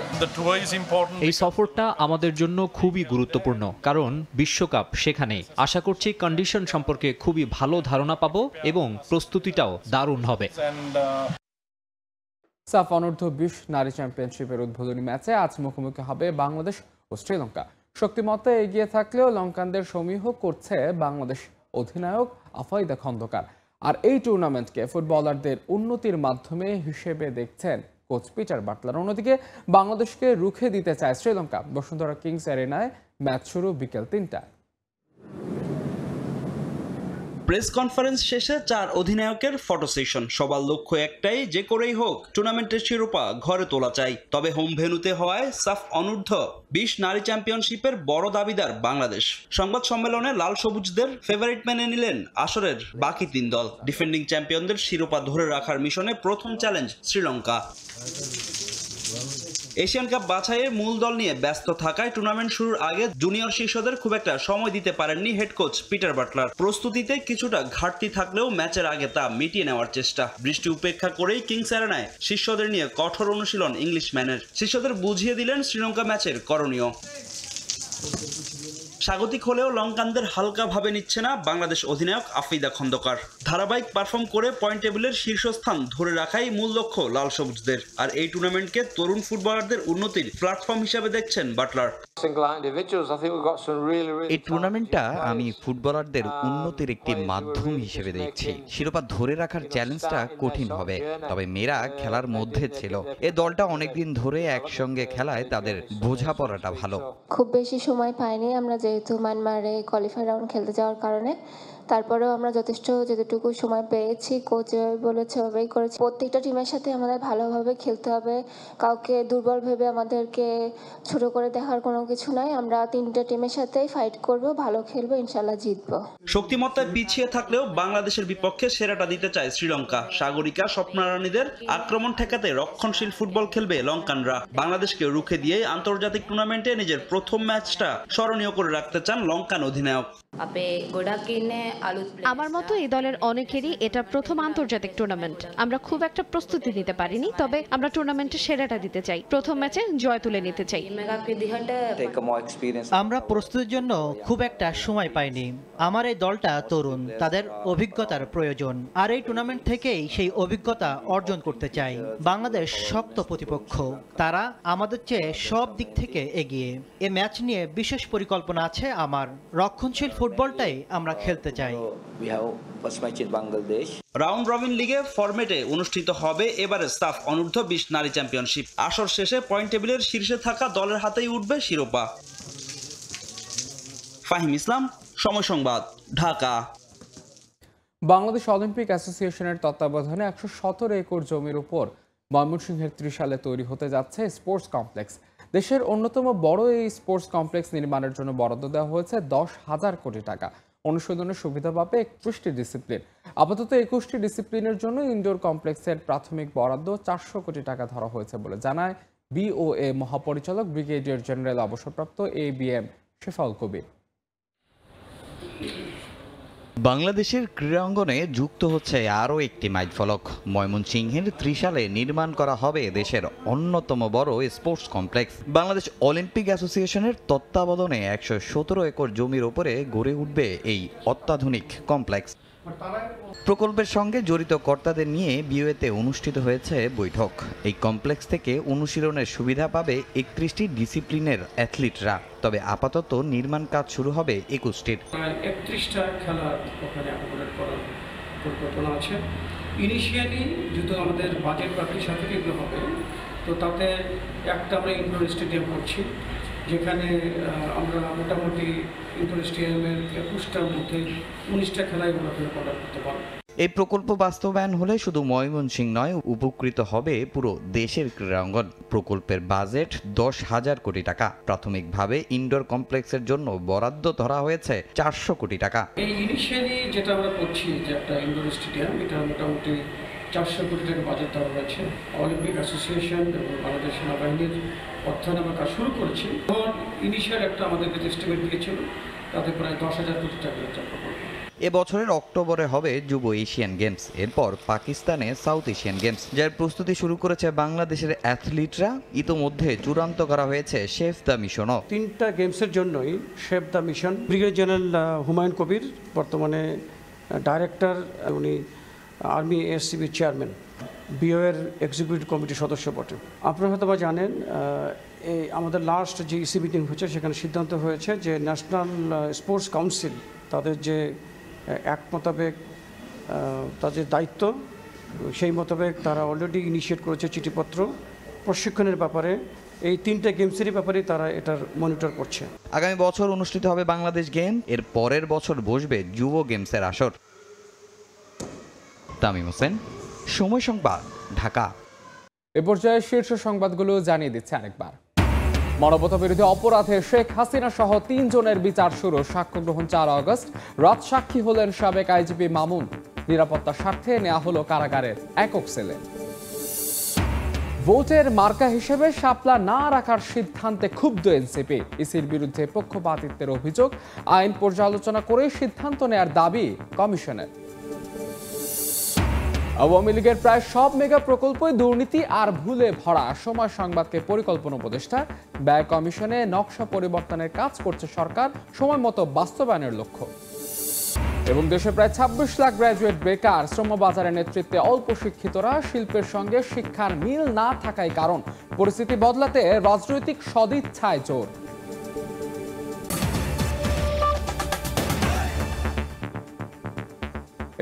এই সফরটা আমাদের জন্য খুবই গুরুত্বপূর্ণ, কারণ বিশ্বকাপ সেখানে। আশা করছি কন্ডিশন সম্পর্কে খুবই ভালো ধারণা পাবো এবং প্রস্তুতিটাও দারুণ হবে। সাফ অনূর্ধ্ব-20 নারী চ্যাম্পিয়নশিপের উদ্বোধনী ম্যাচে আজ মুখোমুখি হবে বাংলাদেশ ও শ্রীলঙ্কা। শক্তিমত্তায় এগিয়ে থাকলেও লঙ্কানদের সমীহ করছে বাংলাদেশ অধিনায়ক আফাইদা খন্দকার। আর এই টুর্নামেন্টকে ফুটবলারদের উন্নতির মাধ্যমে হিসেবে দেখছেন কোচ পিটার বাটলার। অন্যদিকে বাংলাদেশকে রুখে দিতে চায় শ্রীলঙ্কা। বসুন্ধরা কিংস অ্যারেনায় ম্যাচ শুরু বিকেল 3টায়। প্রেস কনফারেন্স শেষে 4 অধিনায়কের ফটো সেশন। সবার লক্ষ্য একটাই, যে করেই হোক টুর্নামেন্টের শিরোপা ঘরে তোলা চাই। তবে হোম ভেন্যুতে হওয়ায় সাফ অনূর্ধ্ব-20 নারী চ্যাম্পিয়নশিপের বড় দাবিদার বাংলাদেশ। সংবাদ সম্মেলনে লাল সবুজদের ফেভারিট মেনে নিলেন আসরের বাকি 3 দল। ডিফেন্ডিং চ্যাম্পিয়নদের শিরোপা ধরে রাখার মিশনে প্রথম চ্যালেঞ্জ শ্রীলঙ্কা। এশিয়ান কাপ বাছাইয়ে মূল দল নিয়ে ব্যস্ত থাকায় টুর্নামেন্ট শুরুর আগে জুনিয়র শিষ্যদের খুব একটা সময় দিতে পারেননি হেড কোচ পিটার বাটলার। প্রস্তুতিতে কিছুটা ঘাটতি থাকলেও ম্যাচের আগে তা মিটিয়ে নেওয়ার চেষ্টা। বৃষ্টি উপেক্ষা করেই কিংস অ্যারেনায় শিষ্যদের নিয়ে কঠোর অনুশীলন ইংলিশম্যানের। শিষ্যদের বুঝিয়ে দিলেন শ্রীলঙ্কা ম্যাচের করণীয়। স্বাগতিক হলেও লঙ্কানদের হালকা ভাবে নিচ্ছে না বাংলাদেশ অধিনায়ক আফাইদা খন্দকার। ধারাবাহিক পারফর্ম করে পয়েন্ট টেবিলের শীর্ষস্থান ধরে রাখাই মূল লক্ষ্য লাল সবুজদের। আর এই টুর্নামেন্টকে তরুণ ফুটবলারদের উন্নতির প্ল্যাটফর্ম হিসেবে দেখছেন বাটলার। এই টুর্নামেন্টটা আমি ফুটবলারদের উন্নতির একটি মাধ্যম হিসেবে দেখছি। শিরোপা ধরে রাখার চ্যালেঞ্জটা কঠিন হবে, তবে মেয়েরা খেলার মধ্যে ছিল। এ দলটা অনেকদিন ধরে একসঙ্গে খেলায় তাদের বোঝাপড়াটা ভালো। খুব বেশি সময় পাইনি আমরা, যেহেতু মায়ানমারে কোয়ালিফায়ার রাউন্ড খেলতে যাওয়ার কারণে। তারপরেও আমরা যতটুকু সময় পেয়েছি কোচ বলেছে ওভাবেই করেছি। প্রত্যেকটা টিমের সাথে আমাদের ভালোভাবে খেলতে হবে, কাউকে দুর্বল ভেবে আমাদেরকে ছোট করে দেখার কোনো কিছু নাই। আমরা 3টে টিমের সাথেই ফাইট করব, ভালো খেলবো, ইনশাল্লাহ জিতবো। শক্তিমত্তায় পিছিয়ে থাকলেও বাংলাদেশের বিপক্ষে সেরাটা দিতে চায় শ্রীলঙ্কা। সাগরিকা স্বপ্নরানীদের আক্রমণ ঠেকাতে রক্ষণশীল ফুটবল খেলবে লঙ্কানরা। বাংলাদেশকে রুখে দিয়ে আন্তর্জাতিক টুর্নামেন্টে নিজের প্রথম ম্যাচটা স্মরণীয় করে রাখতে চান লঙ্কান অধিনায়ক। আমার মতো এই দলের অনেকেরই এটা প্রথম আন্তর্জাতিক টুর্নামেন্ট। আমরা খুব একটা প্রস্তুতি নিতে পারিনি, তবে আমরা টুর্নামেন্টে সেরাটা দিতে চাই। প্রথম ম্যাচে জয় তুলে নিতে চাই। আমরা প্রস্তুতির জন্য খুব একটা সময় পাইনি। আমার এই দলটা তরুণ, তাদের অভিজ্ঞতার প্রয়োজন, আর এই টুর্নামেন্ট থেকেই সেই অভিজ্ঞতা অর্জন করতে চাই। বাংলাদেশ শক্ত প্রতিপক্ষ, তারা আমাদের চেয়ে সব দিক থেকে এগিয়ে। এ ম্যাচ নিয়ে বিশেষ পরিকল্পনা আছে আমার। রক্ষণশীল ফুটবলটাই আমরা খেলতে চাই। রাউন্ড রবিন লিগে ফরম্যাটে অনুষ্ঠিত হবে এবারে সাফ অনূর্ধ্ব-20 নারী চ্যাম্পিয়নশিপ। আসর শেষে পয়েন্ট টেবিলের শীর্ষে থাকা দলের হাতেই উঠবে শিরোপা। ফাহিম ইসলাম, সময় সংবাদ, ঢাকা। বাংলাদেশ অলিম্পিক অ্যাসোসিয়েশনের তত্ত্বাবধানে 117 একর জমির উপর ময়মনসিংহের ত্রিশালে তৈরি হতে যাচ্ছে স্পোর্টস কমপ্লেক্স। দেশের অন্যতম বড় এই স্পোর্টস কমপ্লেক্স নির্মাণের জন্য বরাদ্দ দেওয়া হয়েছে 10,000 কোটি টাকা। অনুশোধনের সুবিধা পাবে 21টি ডিসিপ্লিন। আপাতত 21টি ডিসিপ্লিনের জন্য ইনডোর কমপ্লেক্সের প্রাথমিক বরাদ্দ 400 কোটি টাকা ধরা হয়েছে বলে জানায় বিওএ মহাপরিচালক ব্রিগেডিয়ার জেনারেল অবসরপ্রাপ্ত ABM শেফাউল কবির। বাংলাদেশের ক্রীড়াঙ্গনে যুক্ত হচ্ছে আরও একটি মাইলফলক। ময়মনসিংহের ত্রিশালে নির্মাণ করা হবে দেশের অন্যতম বড় স্পোর্টস কমপ্লেক্স। বাংলাদেশ অলিম্পিক অ্যাসোসিয়েশনের তত্ত্বাবধানে 117 একর জমির ওপরে গড়ে উঠবে এই অত্যাধুনিক কমপ্লেক্স। প্রকল্পের সঙ্গে জড়িত কর্তাদের নিয়ে বিওএতে অনুষ্ঠিত হয়েছে বৈঠক। এই কমপ্লেক্স থেকে অনুশীলনের সুবিধা পাবে 31টি ডিসিপ্লিনের অ্যাথলিটরা। তবে আপাতত নির্মাণ কাজ শুরু হবে 21টির। 31টা খেলা ওখানে অপারেট করার পরিকল্পনা আছে। ইনিশিয়ালি যেহেতু আমাদের বাজেট প্রাপ্তির সাথে এগুলো হবে, তো তাতে একটা আমরা ইনডোর স্টেডিয়াম করছি, যেখানে আমরা মোটামুটি ইনডোর স্টেডিয়ামের 21টার মধ্যে 19টা খেলায় আমরা কন্ডাক্ট করতে পারব। এই প্রকল্প বাস্তবায়ন হলে শুধু ময়মনসিংহ নয়, উপকৃত হবে পুরো দেশের ক্রীড়াঙ্গন। প্রকল্পের বাজেট 10,000 কোটি টাকা। প্রাথমিকভাবে ইনডোর কমপ্লেক্সের জন্য বরাদ্দ ধরা হয়েছে 400 কোটি টাকা। এই ইনিশিয়ালি যেটা আমরা করছি যে একটা ইনডোর স্টেডিয়াম, এটা মোটামুটি 400 কোটি টাকা বাজেট দেওয়া হয়েছে। অলিম্পিক অ্যাসোসিয়েশন এবং বাংলাদেশ সেনাবাহিনীর অর্থায়নে আমরা কাজ শুরু করেছি। ইনিশিয়াল একটা আমাদের কাছে এস্টিমেট দিয়েছিল, তাতে প্রায় 10,000 কোটি টাকা প্রকল্প। এবছরের অক্টোবরে হবে যুব এশিয়ান গেমস, এরপর পাকিস্তানে সাউথ এশিয়ান গেমস, যার প্রস্তুতি শুরু করেছে বাংলাদেশের অ্যাথলিটরা। ইতোমধ্যে চূড়ান্ত করা হয়েছে শেফ দ্য মিশনও। 3টা গেমসের জন্যই chef de mission. Brigadier general Humayun Kabir বর্তমানে ডাইরেক্টর, উনি আর্মি এসসিবি চেয়ারম্যান, বিওএর এক্সিকিউটিভ কমিটির সদস্য বটে। আপনারা হয়তো বা জানেন, এই আমাদের লাস্ট যে ইসি মিটিং হয়েছে সেখানে সিদ্ধান্ত হয়েছে যে ন্যাশনাল স্পোর্টস কাউন্সিল তাদের যে অ্যাক্ট মোতাবেক তাদের দায়িত্ব, সেই মোতাবেক তারা অলরেডি ইনিশিয়েট করেছে চিঠিপত্র প্রশিক্ষণের ব্যাপারে। এই 3টা গেমসেরই ব্যাপারে তারা এটার মনিটর করছে। আগামী বছর অনুষ্ঠিত হবে বাংলাদেশ গেম, এর পরের বছর বসবে যুব গেমসের আসর। তামিম হোসেন, সময় সংবাদ, ঢাকা। এ পর্যায়ে শীর্ষ সংবাদগুলো জানিয়ে দিচ্ছে আরেকবার। মানবতাবিরোধী অপরাধে শেখ হাসিনা সহ 3 জনের বিচার শুরু। সাক্ষ্য গ্রহণ 4 আগস্ট। রাত সাক্ষী হলেন সাবেক আইজিপি মামুন। নিরাপত্তার স্বার্থে নেওয়া হলো কারাগারের একক সেলে। ভোটের মার্কা হিসেবে শাপলা না রাখার সিদ্ধান্তে ক্ষুব্ধ এনসিপি। ইসির বিরুদ্ধে পক্ষপাতিত্বের অভিযোগ। আইন পর্যালোচনা করে সিদ্ধান্ত নেয়ার দাবি কমিশনের। আওয়ামী লীগের প্রায় সব মেগা প্রকল্পই দুর্নীতি আর ভুলে ভরা। সময় সংবাদকে পরিকল্পনা উপদেষ্টা। ব্যয় কমিশনে নকশা পরিবর্তনের কাজ করছে সরকার, সময় মতো বাস্তবায়নের লক্ষ্য। এবং দেশে প্রায় 26 লাখ গ্র্যাজুয়েট বেকার। শ্রমবাজারের নেতৃত্বে অল্প শিক্ষিতরা। শিল্পের সঙ্গে শিক্ষার মিল না থাকায় কারণ। পরিস্থিতি বদলাতে রাজনৈতিক সদিচ্ছায় জোর।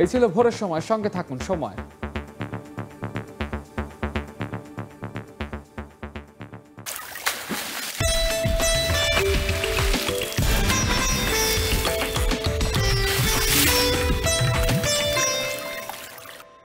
এই ছিল ভোরের সময়। সঙ্গে থাকুন সময়।